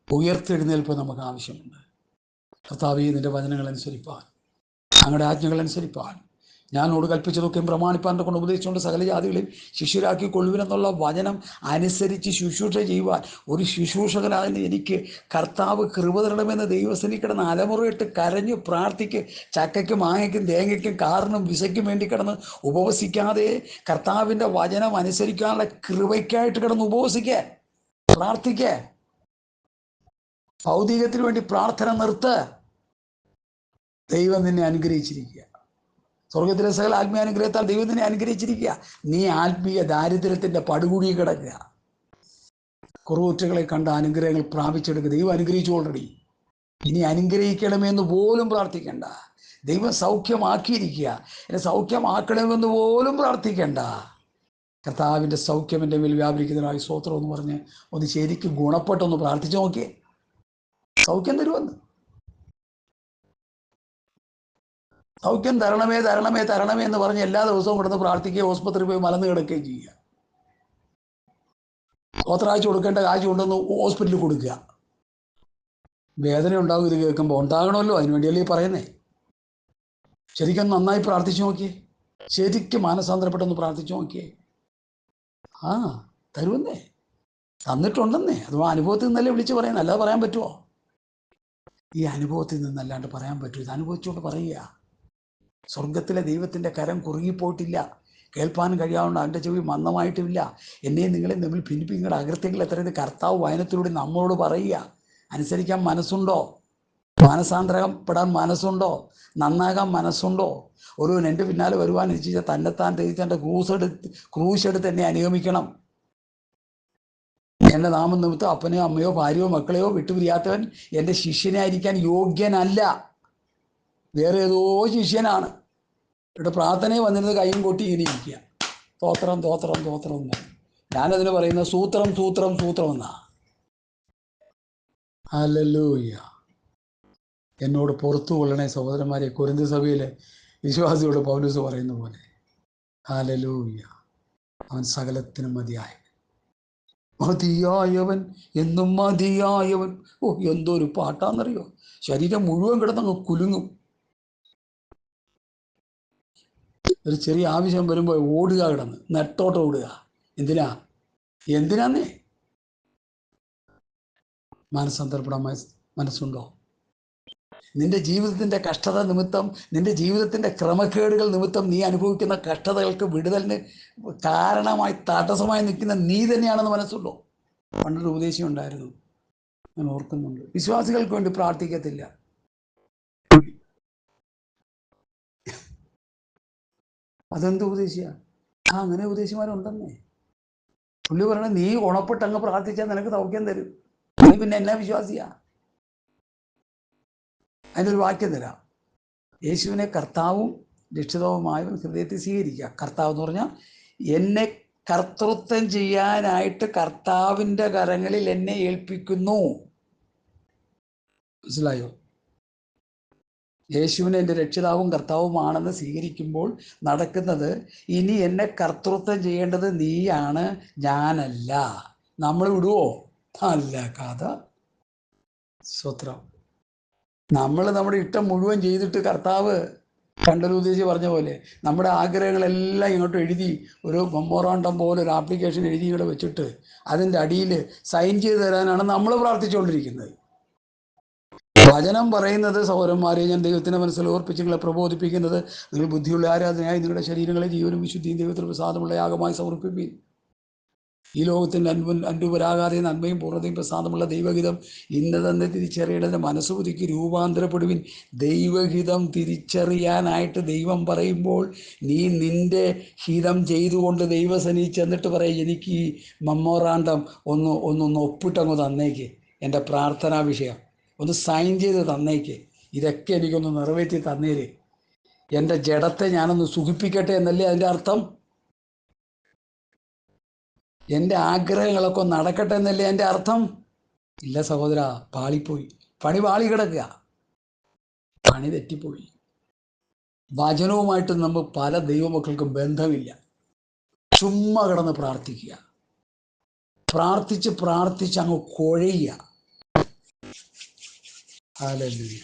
ഉയർത്തെഴുന്നേൽപ്പ് നമുക്ക് ആവശ്യമുണ്ട്. കർത്താവേ, നിന്റെ വചനങ്ങൾ അനുസരിപ്പാൻ, അങ്ങയുടെ ആജ്ഞകൾ അനുസരിപ്പാൻ, ഞാനോട് കൽപ്പിച്ചതൊക്കെയും പ്രമാണിപ്പാൻ കൊണ്ട് ഉപദേശിച്ചുകൊണ്ട് സകല ജാതികളെയും ശിഷ്യരാക്കി കൊള്ളുവിനെന്നുള്ള വചനം അനുസരിച്ച് ശുശ്രൂഷ ചെയ്യുവാൻ ഒരു ശുശ്രൂഷകനായ എനിക്ക് കർത്താവ് കൃപ തരണമെന്ന് ദൈവസേനയിൽ കിടന്ന് അലമുറയിട്ട് കരഞ്ഞു പ്രാർത്ഥിക്ക്. ചക്കയ്ക്കും മാങ്ങയ്ക്കും തേങ്ങയ്ക്കും കാറിനും വിസയ്ക്കും വേണ്ടി കിടന്ന് ഉപവസിക്കാതെ കർത്താവിൻ്റെ വചനം അനുസരിക്കാനുള്ള കൃപയ്ക്കായിട്ട് കിടന്ന് ഉപവസിക്കുക, പ്രാർത്ഥിക്കുക. ഭൗതികത്തിന് വേണ്ടി പ്രാർത്ഥന നിർത്ത്. ദൈവം നിന്നെ അനുഗ്രഹിച്ചിരിക്കുക. സ്വർഗത്തിലെ സകല ആത്മീയ അനുഗ്രഹത്താൽ ദൈവം നിന്നെ അനുഗ്രഹിച്ചിരിക്കുക. നീ ആത്മീയ ദാരിദ്ര്യത്തിൻ്റെ പടുകൂടി കിടക്കുക. കുറവുറ്റകളെ കണ്ട അനുഗ്രഹങ്ങൾ പ്രാപിച്ചെടുക്കുക. ദൈവം അനുഗ്രഹിച്ചു ഓൾറെഡി. ഇനി അനുഗ്രഹിക്കണമെന്ന് പോലും പ്രാർത്ഥിക്കണ്ട. ദൈവം സൗഖ്യമാക്കിയിരിക്കുക. എന്നെ സൗഖ്യമാക്കണമെന്ന് പോലും പ്രാർത്ഥിക്കണ്ട. കർത്താവിൻ്റെ സൗഖ്യം എൻ്റെ മേൽ വ്യാപരിക്കുന്നതിനായി സ്തോത്രം എന്ന് പറഞ്ഞ് ഒന്ന് ശരിക്കും ഗുണപ്പെട്ടൊന്ന് പ്രാർത്ഥിച്ചു നോക്കിയേ. സൗഖ്യം തരുമെന്ന്. സൗഖ്യം തരണമേ തരണമേ തരണമേ എന്ന് പറഞ്ഞ് എല്ലാ ദിവസവും കിടന്ന് പ്രാർത്ഥിക്കുകയും ഹോസ്പിറ്റലിൽ പോയി മലന്ന് കിടക്കുകയും ചെയ്യുക. ഒരാഴ്ച കൊടുക്കേണ്ട കാശ് കൊണ്ടുവന്ന് ഹോസ്പിറ്റലിൽ കൊടുക്കുക. വേദന ഉണ്ടാകും ഇത് കേൾക്കുമ്പോൾ. ഉണ്ടാകണമല്ലോ, അതിനുവേണ്ടിയല്ലേ പറയുന്നേ. ശരിക്കും നന്നായി പ്രാർത്ഥിച്ചു നോക്കിയേ. ശരിക്കും മാനസാന്തരപ്പെട്ടൊന്ന് പ്രാർത്ഥിച്ചു നോക്കിയേ. ആ തരുമെന്നേ, തന്നിട്ടുണ്ടെന്നേ. അഥവാ അനുഭവത്തിൽ നിന്നല്ലേ വിളിച്ച് പറയുന്നത്, അല്ലാതെ പറയാൻ പറ്റുമോ? ഈ അനുഭവത്തിൽ നിന്നല്ലാണ്ട് പറയാൻ പറ്റുമോ? ഇത് അനുഭവിച്ചുകൊണ്ട് പറയുക. സ്വർഗത്തിലെ ദൈവത്തിൻ്റെ കരം കുറുങ്ങിപ്പോയിട്ടില്ല. കേൾപ്പാൻ കഴിയാവുന്ന അവൻ്റെ ചെവി മന്ദമായിട്ടുമില്ല. എന്നെയും നിങ്ങളെ തമ്മിൽ ഭിന്നിപ്പിങ്ങളുടെ അകൃത്യങ്ങൾ എത്രയത് കർത്താവ് വചനത്തിലൂടെ നമ്മളോട് പറയുക. അനുസരിക്കാൻ മനസ്സുണ്ടോ? മാനസാന്തരപ്പെടാൻ മനസ്സുണ്ടോ? നന്നാകാൻ മനസ്സുണ്ടോ? ഒരുവൻ എൻ്റെ പിന്നാലെ വരുവാൻ ഇച്ഛിച്ച തന്നെത്താൻ തിരിച്ചെൻ്റെ ക്രൂശെടുത്ത് എന്നെ അനുഗമിക്കണം. എൻ്റെ നാമം നിമിത്തം അപ്പനെയോ അമ്മയോ ഭാര്യയോ മക്കളെയോ വിട്ടുപിരിയാത്തവൻ എൻ്റെ ശിഷ്യനായിരിക്കാൻ യോഗ്യനല്ല. വേറെ ഏതോ ശിഷ്യനാണ്. ഇവിടെ പ്രാർത്ഥനയെ വന്നിരുന്നത് കൈയും കൊട്ടി ഇങ്ങനെ ഇരിക്കുക. തോത്രം തോത്രം തോത്രം എന്ന്. ഞാനതിന് പറയുന്ന സൂത്രം സൂത്രം സൂത്രം എന്നാ. ഹല്ലേലൂയ. എന്നോട് പുറത്തു കൊള്ളണേ സഹോദരന്മാരെ, കൊരിന്ത്യർ സഭയിലെ വിശ്വാസിയോട് പൗലോസ് പറയുന്ന പോലെ. ഹല്ലേലൂയ. അവൻ സകലത്തിനും മതിയായവൻ, മതിയായവൻ എന്നും മതിയായവൻ. ഓ, എന്തൊരു പാട്ടാന്നറിയോ. ശരീരം മുഴുവൻ കിടന്നങ്ങ് കുലുങ്ങും. ഒരു ചെറിയ ആവശ്യം വരുമ്പോൾ ഓടുക, കിടന്ന് നെട്ടോട്ട് ഓടുക. എന്തിനാന്നേ? മാനസാന്തരപ്പെടാൻ മനസ്സുണ്ടോ? നിന്റെ ജീവിതത്തിൻ്റെ കഷ്ടത നിമിത്തം, നിന്റെ ജീവിതത്തിൻ്റെ ക്രമക്കേടുകൾ നിമിത്തം നീ അനുഭവിക്കുന്ന കഷ്ടതകൾക്ക് വിടുതലിന് കാരണമായി തടസ്സമായി നിൽക്കുന്ന നീ തന്നെയാണെന്ന് മനസ്സുണ്ടോ? പണ്ടൊരു ഉപദേശം ഉണ്ടായിരുന്നു, ഞാൻ ഓർക്കുന്നുണ്ട്. വിശ്വാസികൾക്ക് വേണ്ടി പ്രാർത്ഥിക്കത്തില്ല. അതെന്ത് ഉപദേശിയാ? അങ്ങനെ ഉപദേശിമാരുണ്ടെന്നേ. പുള്ളി പറയണേ, നീ ഉണപ്പെട്ട് അങ്ങ് പ്രാർത്ഥിച്ചാൽ നിനക്ക് സൗഖ്യം തരും. നീ പിന്നെ എന്നാ വിശ്വാസിയാ? അതിൻ്റെ ഒരു വാക്യം തരാം. യേശുവിനെ കർത്താവും രക്ഷിതാവുമായ ഹൃദയത്തിൽ സ്വീകരിക്കുക. കർത്താവ് എന്ന് പറഞ്ഞാൽ എന്നെ കർത്തൃത്വം ചെയ്യാനായിട്ട് കർത്താവിൻ്റെ കരങ്ങളിൽ എന്നെ ഏൽപ്പിക്കുന്നു. മനസ്സിലായോ? യേശുവിനെ എൻ്റെ രക്ഷിതാവും കർത്താവുമാണെന്ന് സ്വീകരിക്കുമ്പോൾ നടക്കുന്നത്, ഇനി എന്നെ കർത്തൃത്വം ചെയ്യേണ്ടത് നീയാണ്, ഞാനല്ല. നമ്മൾ വിടുവോ? അല്ല. കഥ സ്വത്രം. നമ്മൾ നമ്മുടെ ഇഷ്ടം മുഴുവൻ ചെയ്തിട്ട് കർത്താവ് കണ്ടലുദ്ദേശി പറഞ്ഞ പോലെ നമ്മുടെ ആഗ്രഹങ്ങളെല്ലാം ഇങ്ങോട്ട് എഴുതി ഒരു മെമ്മോറാണ്ടം പോലെ ഒരു ആപ്ലിക്കേഷൻ എഴുതി ഇവിടെ വെച്ചിട്ട് അതിൻ്റെ അടിയിൽ സൈൻ ചെയ്ത് തരാനാണ് നമ്മൾ പ്രാർത്ഥിച്ചുകൊണ്ടിരിക്കുന്നത്. വചനം പറയുന്നത്, സഹോദരന്മാരെ, ഞാൻ ദൈവത്തിൻ്റെ മനസ്സിൽ ഓർപ്പിച്ച് നിങ്ങളെ പ്രബോധിപ്പിക്കുന്നത്, നിങ്ങൾ ബുദ്ധിയുള്ള ആരാധനയായി നിങ്ങളുടെ ശരീരങ്ങളെ ജീവനും വിശുദ്ധിയും ദൈവത്തിന് പ്രസാദമുള്ള യാഗമായി സമർപ്പിപ്പീൻ. ഈ ലോകത്തിൻ്റെ അൻപുപരാകാതെ നന്മയും പൂർണ്ണതയും പ്രസാദമുള്ള ദൈവഹിതം ഇന്നതെന്ന് തിരിച്ചറിയേണ്ടതിന് മനസ്സുബുദ്ധിക്ക് രൂപാന്തരപ്പെടുവിൻ. ദൈവഹിതം തിരിച്ചറിയാനായിട്ട് ദൈവം പറയുമ്പോൾ നീ നിൻ്റെ ഹിതം ചെയ്തുകൊണ്ട് ദൈവസന്നിധി ചെന്നിട്ട് പറയും, എനിക്ക് ഈ മെമ്മോറാണ്ടം ഒന്ന് ഒപ്പിട്ടങ്ങ് തന്നേക്ക്, എൻ്റെ പ്രാർത്ഥനാ വിഷയം ഒന്ന് സൈൻ ചെയ്ത് തന്നേക്ക്, ഇതൊക്കെ എനിക്കൊന്ന് നിറവേറ്റി തന്നേര്, എൻ്റെ ജഡത്തെ ഞാനൊന്ന് സുഖിപ്പിക്കട്ടെ എന്നല്ലേ അതിൻ്റെ അർത്ഥം. എൻ്റെ ആഗ്രഹങ്ങളൊക്കെ നടക്കട്ടെ എന്നല്ലേ എൻ്റെ അർത്ഥം. ഇല്ല സഹോദര, പാളിപ്പോയി. പാളി കിടക്കുക, പണി തെറ്റിപ്പോയി. വചനവുമായിട്ട് നമ്മൾ പല ദൈവമക്കൾക്കും ബന്ധമില്ല. ചുമ്മാ കിടന്ന് പ്രാർത്ഥിക്കുക, പ്രാർത്ഥിച്ച് അങ്ങ് കുഴയുക. ഹല്ലേലൂയ.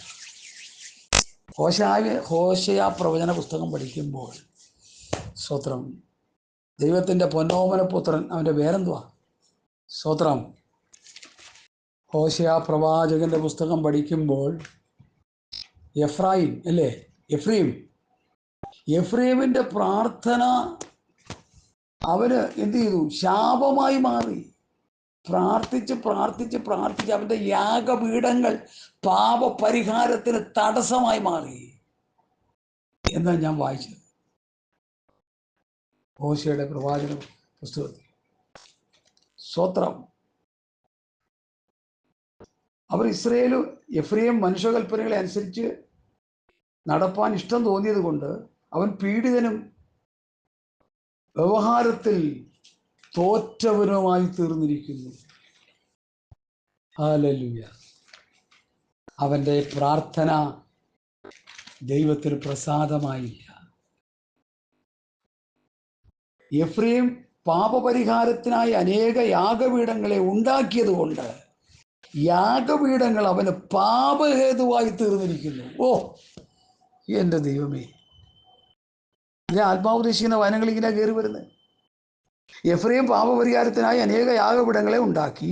ഹോശയ പ്രവചന പുസ്തകം പഠിക്കുമ്പോൾ സ്തോത്രം, ദൈവത്തിൻ്റെ പൊന്നോമനപുത്രൻ, അവൻ്റെ പേരെന്തുവാ? സ്തോത്രം. ഹോശയ പ്രവാചകന്റെ പുസ്തകം പഠിക്കുമ്പോൾ എഫ്രായിം അല്ലേ, എഫ്രൈമിൻ്റെ പ്രാർത്ഥന അവന് എന്ത് ചെയ്തു? ശാപമായി മാറി. പ്രാർത്ഥിച്ച് അവൻ്റെ യാഗപീഠങ്ങൾ പാപപരിഹാരത്തിന് തടസ്സമായി മാറി എന്നാണ് ഞാൻ വായിച്ചത് ഹോശയുടെ പ്രവാചന പുസ്തകത്തിൽ. സ്തോത്രം. അവർ എഫ്രൈം മനുഷ്യകൽപ്പനകളെ അനുസരിച്ച് നടപ്പാൻ ഇഷ്ടം തോന്നിയത് കൊണ്ട് അവൻ പീഡിതനും വ്യവഹാരത്തിൽ തോറ്റവനുമായി തീർന്നിരിക്കുന്നു. ഹല്ലേലൂയ. അവൻ്റെ പ്രാർത്ഥന ദൈവത്തിന് പ്രസാദമായില്ല. എഫ്രൈം പാപപരിഹാരത്തിനായി അനേക യാഗപീഠങ്ങളെ ഉണ്ടാക്കിയത് കൊണ്ട് യാഗപീഠങ്ങൾ അവന് പാപഹേതുവായി തീർന്നിരിക്കുന്നു. ഓ എൻ്റെ ദൈവമേ, ഞാൻ ആത്മാവുദ്ദേശിക്കുന്ന വചനങ്ങൾ ഇങ്ങനെ കയറി വരുന്നത്. എഫ്രൈം പാപപരിഹാരത്തിനായി അനേക യാഗപീഠങ്ങളെ ഉണ്ടാക്കി,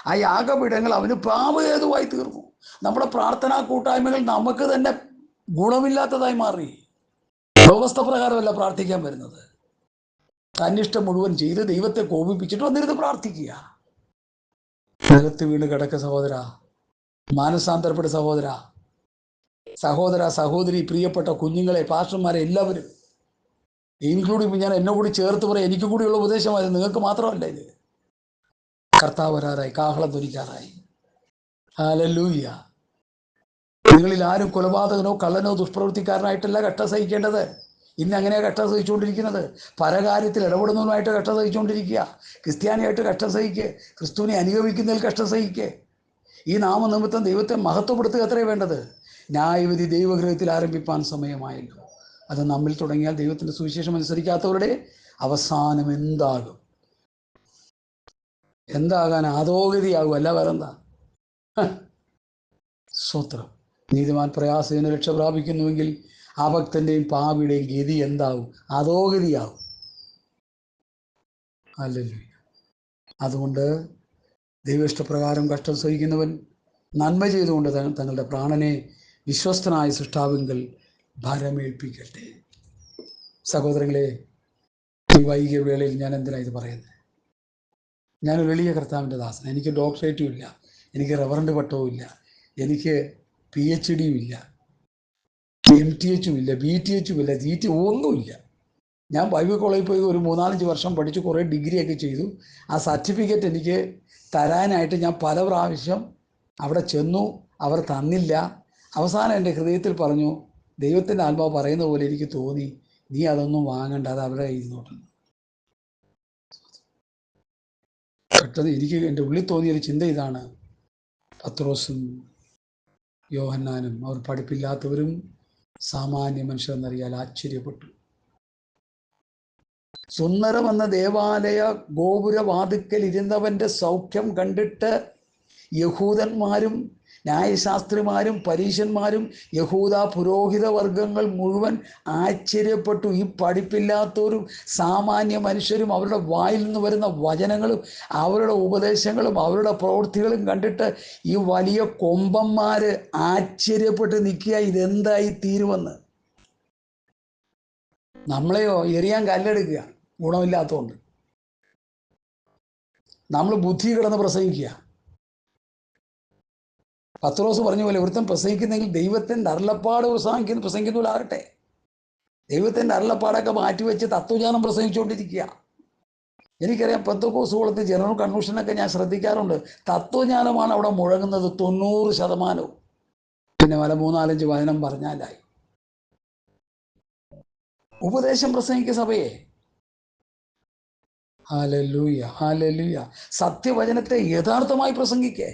ആ യാഗപീഠങ്ങൾ അവന് പാപഹേതുവായി തീർന്നു. നമ്മുടെ പ്രാർത്ഥനാ കൂട്ടായ്മകൾ നമുക്ക് തന്നെ ഗുണമില്ലാത്തതായി മാറി. വ്യവസ്ഥ പ്രകാരമല്ല പ്രാർത്ഥിക്കാൻ വരുന്നത്. തന്നിഷ്ടം മുഴുവൻ ചെയ്ത് ദൈവത്തെ കോപിപ്പിച്ചിട്ട് വന്നിരുന്ന് പ്രാർത്ഥിക്കുക. നിലത്ത് വീണ് കിടക്ക സഹോദര, മാനസാന്തരപ്പെട്ട സഹോദര സഹോദരി, പ്രിയപ്പെട്ട കുഞ്ഞുങ്ങളെ, പാസ്റ്റർമാരെ, എല്ലാവരും ഇൻക്ലൂഡിങ് ഞാൻ എന്നെ കൂടി ചേർത്ത് പറയാം, എനിക്ക് കൂടിയുള്ള ഉപദേശമായിരുന്നു, നിങ്ങൾക്ക് മാത്രമല്ല ഇത്. കർത്താവ് വരാറായി, കാഹളം ധ്വനിക്കാറായി. ഹല്ലേലൂയ. നിങ്ങളിൽ ആരും കൊലപാതകനോ കള്ളനോ ദുഷ്പ്രവൃത്തിക്കാരനായിട്ടല്ല കഷ്ട സഹിക്കേണ്ടത്. ഇന്ന് അങ്ങനെയാണ് കഷ്ടം സഹിച്ചുകൊണ്ടിരിക്കുന്നത്. പരകാര്യത്തിൽ ഇടപെടുന്നതുമായിട്ട് കഷ്ടം സഹിച്ചുകൊണ്ടിരിക്കുക. ക്രിസ്ത്യാനിയായിട്ട് കഷ്ടം സഹിക്കുക, ക്രിസ്തുവിനെ അനുഗമിക്കുന്നതിൽ കഷ്ടം സഹിക്കുക. ഈ നാമനിമിത്തം ദൈവത്തെ മഹത്വപ്പെടുത്തുക അത്രേ വേണ്ടത്. ന്യായവിധി ദൈവഗൃഹത്തിൽ ആരംഭിപ്പാൻ സമയമായല്ലോ. അത് നമ്മിൽ തുടങ്ങിയാൽ ദൈവത്തിൻ്റെ സുവിശേഷം അനുസരിക്കാത്തവരുടെ അവസാനം എന്താകാൻ? അധോഗതിയാകും, അല്ല വേറെന്താ? സ്തോത്രം. നീതിമാൻ പ്രയാസത്തിന് രക്ഷ പ്രാപിക്കുന്നുവെങ്കിൽ അഭക്തൻ്റെയും പാപിയുടെയും ഗതി എന്താകും? അധോഗതിയാകും. ഹല്ലേലൂയ. അതുകൊണ്ട് ദൈവഇഷ്ടപ്രകാരം കഷ്ടം സഹിക്കുന്നവൻ നന്മ ചെയ്തുകൊണ്ട് തങ്ങളുടെ പ്രാണനെ വിശ്വസ്തനായ സൃഷ്ടാവിങ്കൽ ഭരമേൽപ്പിക്കട്ടെ. സഹോദരങ്ങളെ, ഈ വൈകിയ വേളയിൽ ഞാൻ എന്തിനാണ് ഇത് പറയുന്നത്? ഞാനൊരു എളിയ കർത്താവിൻ്റെ ദാസൻ. എനിക്ക് ഡോക്ടറേറ്റും ഇല്ല, എനിക്ക് റവറൻഡ് പട്ടവും ഇല്ല, എനിക്ക് PhD ഇല്ല, MTH ഇല്ല, BTH ഇല്ല, GT ഒന്നുമില്ല. ഞാൻ ബൈബിൾ കോളേജിൽ പോയി ഒരു 3-4 വർഷം പഠിച്ച് കുറേ ഡിഗ്രിയൊക്കെ ചെയ്തു. ആ സർട്ടിഫിക്കറ്റ് എനിക്ക് തരാനായിട്ട് ഞാൻ പല പ്രാവശ്യം അവിടെ ചെന്നു, അവർ തന്നില്ല. അവസാനം എൻ്റെ ഹൃദയത്തിൽ പറഞ്ഞു, ദൈവത്തിൻ്റെ ആത്മാവ് പറയുന്ന പോലെ എനിക്ക് തോന്നി, നീ അതൊന്നും വാങ്ങണ്ട, അത് അവിടെ ഇരുന്നോട്ടെന്ന്. പെട്ടെന്ന് എനിക്ക് എൻ്റെ ഉള്ളിൽ തോന്നിയൊരു ചിന്ത ഇതാണ്, പത്രോസും യോഹന്നാനും അവർ പഠിപ്പില്ലാത്തവരും സാമാന്യ മനുഷ്യരെന്നറിയാൽ ആശ്ചര്യപ്പെട്ടു. സുന്ദരമെന്ന ദേവാലയ ഗോപുരവാതിക്കൽ ഇരുന്നവൻ്റെ സൗഖ്യം കണ്ടിട്ട് യഹൂദന്മാരും ന്യായശാസ്ത്രിമാരും പരീശന്മാരും യഹൂദ പുരോഹിത വർഗങ്ങൾ മുഴുവൻ ആശ്ചര്യപ്പെട്ടു. ഈ പഠിപ്പില്ലാത്തവരും സാമാന്യ മനുഷ്യരും അവരുടെ വായിൽ നിന്ന് വരുന്ന വചനങ്ങളും അവരുടെ ഉപദേശങ്ങളും അവരുടെ പ്രവൃത്തികളും കണ്ടിട്ട് ഈ വലിയ കൊമ്പന്മാർ ആശ്ചര്യപ്പെട്ട് നിൽക്കുക, ഇതെന്തായി തീരുമെന്ന്. നമ്മളെയോ എറിയാൻ കല്ലെടുക്കുക, ഗുണമില്ലാത്തതുകൊണ്ട്. നമ്മൾ ബുദ്ധി കിടന്ന് പ്രസംഗിക്കുക. പത്രോസ് പറഞ്ഞ പോലെ ഒരുത്തൻ പ്രസംഗിക്കുന്നെങ്കിൽ ദൈവത്തിൻ്റെ അരുളപ്പാട് പ്രസംഗിക്കുന്നവരാകട്ടെ. ദൈവത്തിൻ്റെ അരുളപ്പാടൊക്കെ മാറ്റിവെച്ച് തത്വജ്ഞാനം പ്രസംഗിച്ചുകൊണ്ടിരിക്കുക. എനിക്കറിയാം, പെന്തക്കോസ്ത് കുളത്തിൽ ജനറൽ കൺവെൻഷനൊക്കെ ഞാൻ ശ്രദ്ധിക്കാറുണ്ട്. തത്വജ്ഞാനമാണ് അവിടെ മുഴങ്ങുന്നത് 90%. പിന്നെ വല്ല 3-4 വചനം പറഞ്ഞാലായി. ഉപദേശം പ്രസംഗിക്കുക സഭയെ. Hallelujah, hallelujah. സത്യവചനത്തെ യഥാർത്ഥമായി പ്രസംഗിക്കേ.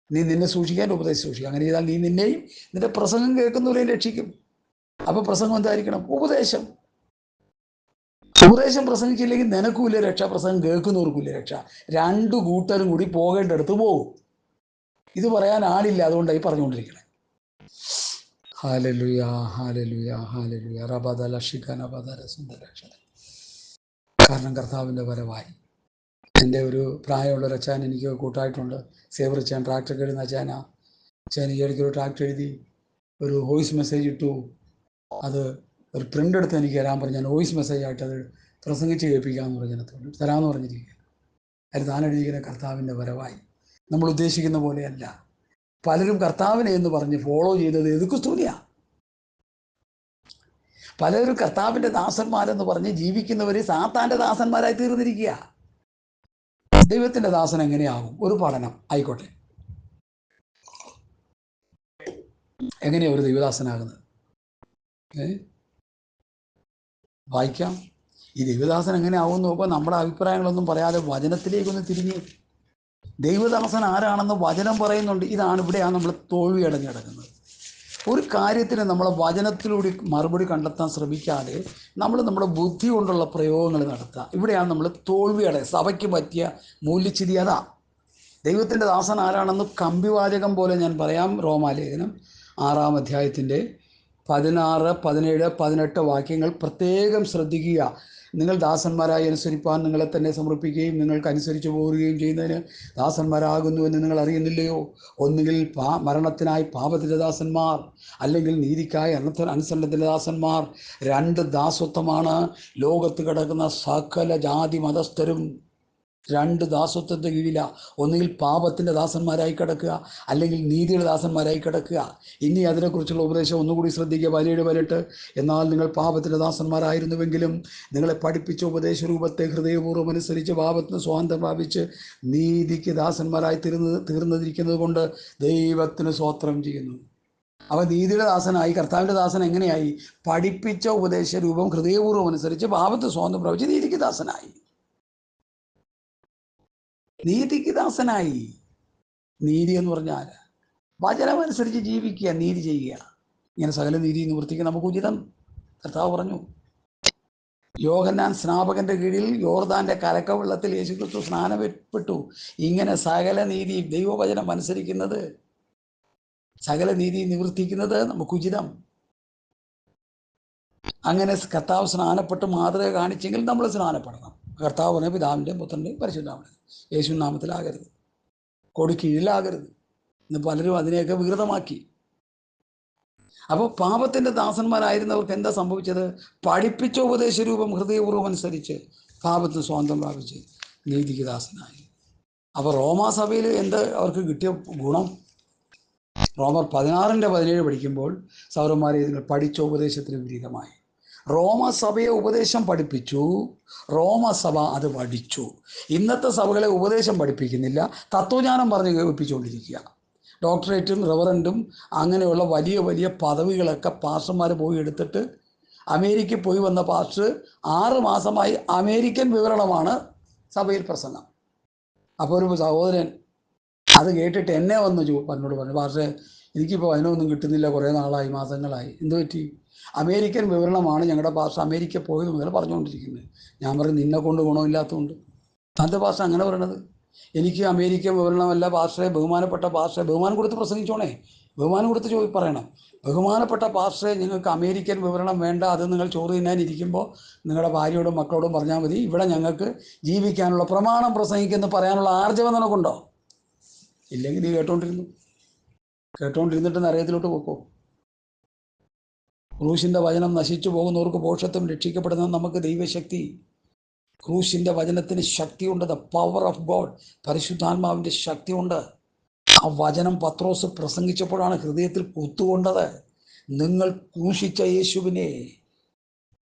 നീ നിന്നെ സൂക്ഷിക്കാൻ ഉപദേശം സൂക്ഷിക്കുക. അങ്ങനെ ചെയ്താൽ നീ നിന്നെയും നിന്റെ പ്രസംഗം കേൾക്കുന്നവരെയും രക്ഷിക്കും. അപ്പൊ പ്രസംഗം എന്തായിരിക്കണം? ഉപദേശം. ഉപദേശം പ്രസംഗിച്ചില്ലെങ്കിൽ നിനക്കുമില്ല രക്ഷ, പ്രസംഗം കേൾക്കുന്നവർക്കുമില്ല രക്ഷ. 2 കൂട്ടരും കൂടി പോകേണ്ടടുത്ത് പോകും. ഇത് പറയാൻ ആളില്ല, അതുകൊണ്ടായി പറഞ്ഞുകൊണ്ടിരിക്കണേ. Hallelujah, hallelujah, hallelujah. കാരണം കർത്താവിൻ്റെ വരവായി. എൻ്റെ ഒരു പ്രായമുള്ളൊരു അച്ഛൻ എനിക്ക് കൂട്ടായിട്ടുണ്ട്. സേവർ അച്ഛൻ ട്രാക്ടർ എഴുതുന്ന അച്ഛനാ. അച്ഛൻ ഈ ഇടയ്ക്കൊരു ട്രാക്ടർ എഴുതി ഒരു വോയിസ് മെസ്സേജ് ഇട്ടു. അത് ഒരു പ്രിൻ്റ് എടുത്ത് എനിക്ക് തരാൻ പറഞ്ഞു. ഞാൻ വോയിസ് മെസ്സേജായിട്ട് അത് പ്രസംഗിച്ച് കേൾപ്പിക്കാമെന്ന് പറഞ്ഞതിനകത്തോട് തരാമെന്ന് പറഞ്ഞിരിക്കുക. അത് താൻ എഴുതിയിരിക്കുന്ന കർത്താവിൻ്റെ വരവായി. നമ്മൾ ഉദ്ദേശിക്കുന്ന പോലെയല്ല. പലരും കർത്താവിനെ എന്ന് പറഞ്ഞ് ഫോളോ ചെയ്തത് എതുക്കുസ്തൂനിയാണ്. പലരും കർത്താവിൻ്റെ ദാസന്മാരെന്ന് പറഞ്ഞ് ജീവിക്കുന്നവർ സാത്താൻ്റെ ദാസന്മാരായി തീർന്നിരിക്കുക. ദൈവത്തിൻ്റെ ദാസൻ എങ്ങനെയാകും? ഒരു പഠനം ആയിക്കോട്ടെ. എങ്ങനെയാ ഒരു ദൈവദാസനാകുന്നത്? വായിക്കാം. ഈ ദൈവദാസൻ എങ്ങനെ ആവും നോക്കുമ്പോൾ നമ്മുടെ അഭിപ്രായങ്ങളൊന്നും പറയാതെ വചനത്തിലേക്കൊന്ന് തിരിഞ്ഞ് ദൈവദാസൻ ആരാണെന്ന് വചനം പറയുന്നുണ്ട്. ഇവിടെയാണ് നമ്മൾ തോൽവി അടഞ്ഞു കിടക്കുന്നത്. ഒരു കാര്യത്തിന് നമ്മളെ വചനത്തിലൂടെ മറുപടി കണ്ടെത്താൻ ശ്രമിക്കാതെ നമ്മൾ നമ്മുടെ ബുദ്ധി കൊണ്ടുള്ള പ്രയോഗങ്ങൾ നടത്തുക. ഇവിടെയാണ് നമ്മൾ തോൽവി അടയുക. സഭയ്ക്ക് പറ്റിയ മൂല്യച്യുതി അതാ. ദൈവത്തിൻ്റെ ദാസൻ ആരാണെന്ന് കമ്പിവാചകം പോലെ ഞാൻ പറയാം. റോമാലേഖനം 6-ാം അധ്യായത്തിൻ്റെ 16, 17, 18 വാക്യങ്ങൾ പ്രത്യേകം ശ്രദ്ധിക്കുക. നിങ്ങൾ ദാസന്മാരായി അനുസരിപ്പാൻ നിങ്ങളെ തന്നെ സമർപ്പിക്കുകയും നിങ്ങൾക്ക് അനുസരിച്ച് പോരുകയും ചെയ്യുന്നതിന് ദാസന്മാരാകുന്നുവെന്ന് നിങ്ങൾ അറിയുന്നില്ലയോ? ഒന്നുകിൽ മരണത്തിനായി പാപത്തിൻ്റെ ദാസന്മാർ, അല്ലെങ്കിൽ നീതിക്കായി അനുസരണത്തിൻ്റെ ദാസന്മാർ. 2 ദാസത്വമാണ് ലോകത്ത് കിടക്കുന്ന സകല ജാതി മതസ്ഥരും. 2 ദാസത്വത്തെ കീഴില. ഒന്നുകിൽ പാപത്തിൻ്റെ ദാസന്മാരായി കിടക്കുക, അല്ലെങ്കിൽ നീതിയുടെ ദാസന്മാരായി കിടക്കുക. ഇനി അതിനെക്കുറിച്ചുള്ള ഉപദേശം ഒന്നുകൂടി ശ്രദ്ധിക്കുക. 17-18. എന്നാൽ നിങ്ങൾ പാപത്തിൻ്റെ ദാസന്മാരായിരുന്നുവെങ്കിലും നിങ്ങളെ പഠിപ്പിച്ച ഉപദേശ രൂപത്തെ ഹൃദയപൂർവ്വം അനുസരിച്ച് പാപത്തിന് സ്വാതന്ത്ര്യം പ്രാപിച്ച് നീതിക്ക് ദാസന്മാരായി തീർന്നിരിക്കുന്നത് കൊണ്ട് ദൈവത്തിന് സ്തോത്രം ചെയ്യുന്നു. അവ നീതിയുടെ ദാസനായി. കർത്താവിൻ്റെ ദാസൻ എങ്ങനെയായി? പഠിപ്പിച്ച ഉപദേശ രൂപം ഹൃദയപൂർവ്വം അനുസരിച്ച് പാപത്തിന് സ്വാതന്ത്ര്യം പ്രാപിച്ച് നീതിക്ക് ദാസനായി. നീതിക്ക് ദാസനായി. നീതി എന്ന് പറഞ്ഞാൽ വചനമനുസരിച്ച് ജീവിക്കുക, നീതി ചെയ്യുക. ഇങ്ങനെ സകല നീതി നിവർത്തിക്കുക നമുക്ക് ഉചിതം. കർത്താവ് പറഞ്ഞു. യോഹന്നാൻ സ്നാപകന്റെ കീഴിൽ യോർദാന്റെ കലക്കവെള്ളത്തിൽ യേശുക്രിസ്തു സ്നാനപ്പെട്ടു. ഇങ്ങനെ സകല നീതി, ദൈവവചനം അനുസരിക്കുന്നത്, സകല നീതി നിവർത്തിക്കുന്നത് നമുക്ക് ഉചിതം. അങ്ങനെ കർത്താവ് സ്നാനപ്പെട്ട് മാതൃക കാണിച്ചെങ്കിൽ നമ്മൾ സ്നാനപ്പെടണം. കർത്താവ് പറഞ്ഞ പിതാവിൻ്റെയും പുത്രൻ്റെയും പരിശുദ്ധാത്മാവിൻ്റെയും യേശു നാമത്തിലാകരുത്, കൊടി കീഴിലാകരുത് ഇന്ന് പലരും അതിനെയൊക്കെ വികൃതമാക്കി. അപ്പോൾ പാപത്തിൻ്റെ ദാസന്മാരായിരുന്നവർക്ക് എന്താ സംഭവിച്ചത്? പഠിപ്പിച്ച ഉപദേശ രൂപം ഹൃദയപൂർവ്വം അനുസരിച്ച് പാപത്തിന് സ്വാതന്ത്ര്യം പ്രാപിച്ച് നീതിക്ക് ദാസനായി. അപ്പോൾ റോമാസഭയിൽ എന്ത് അവർക്ക് കിട്ടിയ ഗുണം? റോമർ 16-17 പഠിക്കുമ്പോൾ സൗരന്മാരെ നിങ്ങൾ പഠിച്ച ഉപദേശത്തിന് വിപരീതമായി. റോമസഭയെ ഉപദേശം പഠിപ്പിച്ചു, റോമസഭ അത് പഠിച്ചു. ഇന്നത്തെ സഭകളെ ഉപദേശം പഠിപ്പിക്കുന്നില്ല, തത്വജ്ഞാനം പറഞ്ഞ് കേൾപ്പിച്ചുകൊണ്ടിരിക്കുക. ഡോക്ടറേറ്റും റെവറൻറ്റും അങ്ങനെയുള്ള വലിയ വലിയ പദവികളൊക്കെ പാസ്റ്റർമാർ പോയി എടുത്തിട്ട് അമേരിക്കയിൽ പോയി വന്ന പാസ്റ്റർ 6 മാസമായി അമേരിക്കൻ വിവരണമാണ് സഭയിൽ പ്രസംഗം. അപ്പോൾ ഒരു സഹോദരൻ അത് കേട്ടിട്ട് എന്നെ വന്ന് എന്നോട് പറഞ്ഞു, പാസ്റ്ററെ എനിക്കിപ്പോൾ അതിനൊന്നും കിട്ടുന്നില്ല, കുറേ നാളായി, മാസങ്ങളായി. എന്ത് പറ്റി? അമേരിക്കൻ വിവരണമാണ് ഞങ്ങളുടെ ഭാഷ അമേരിക്ക പോയത് മുതൽ പറഞ്ഞുകൊണ്ടിരിക്കുന്നത്. ഞാൻ പറയും നിന്നെ കൊണ്ട് ഗുണമില്ലാത്തതുകൊണ്ട്. തൻ്റെ ഭാഷ അങ്ങനെ പറയണത്. എനിക്ക് അമേരിക്കൻ വിവരണമല്ല, ഭാഷയെ ബഹുമാനപ്പെട്ട ഭാഷയെ ബഹുമാനം കൊടുത്ത് പ്രസംഗിച്ചോണേ, ബഹുമാനം കൊടുത്ത് പറയണം. ബഹുമാനപ്പെട്ട ഭാഷയെ നിങ്ങൾക്ക് അമേരിക്കൻ വിവരണം വേണ്ട, അത് നിങ്ങൾ ചോറ് തിന്നാനിരിക്കുമ്പോൾ നിങ്ങളുടെ ഭാര്യയോടും മക്കളോടും പറഞ്ഞാൽ മതി. ഇവിടെ ഞങ്ങൾക്ക് ജീവിക്കാനുള്ള പ്രമാണം പ്രസംഗിക്കുന്ന പറയാനുള്ള ആർജവം നിനക്കുണ്ടോ? ഇല്ലെങ്കിൽ നീ കേട്ടോണ്ടിരുന്നിട്ട് നരകത്തിലോട്ട് പോക്കോ. ക്രൂശിൻ്റെ വചനം നശിച്ചു പോകുന്നവർക്ക് പോഷത്വം, രക്ഷിക്കപ്പെടുന്ന നമുക്ക് ദൈവശക്തി. ക്രൂശിൻ്റെ വചനത്തിന് ശക്തിയുണ്ട്. ദ പവർ ഓഫ് ഗോഡ്, പരിശുദ്ധാത്മാവിൻ്റെ ശക്തിയുണ്ട്. ആ വചനം പത്രോസ് പ്രസംഗിച്ചപ്പോഴാണ് ഹൃദയത്തിൽ കുത്തുകൊണ്ടത്. നിങ്ങൾ ക്രൂശിച്ച യേശുവിനെ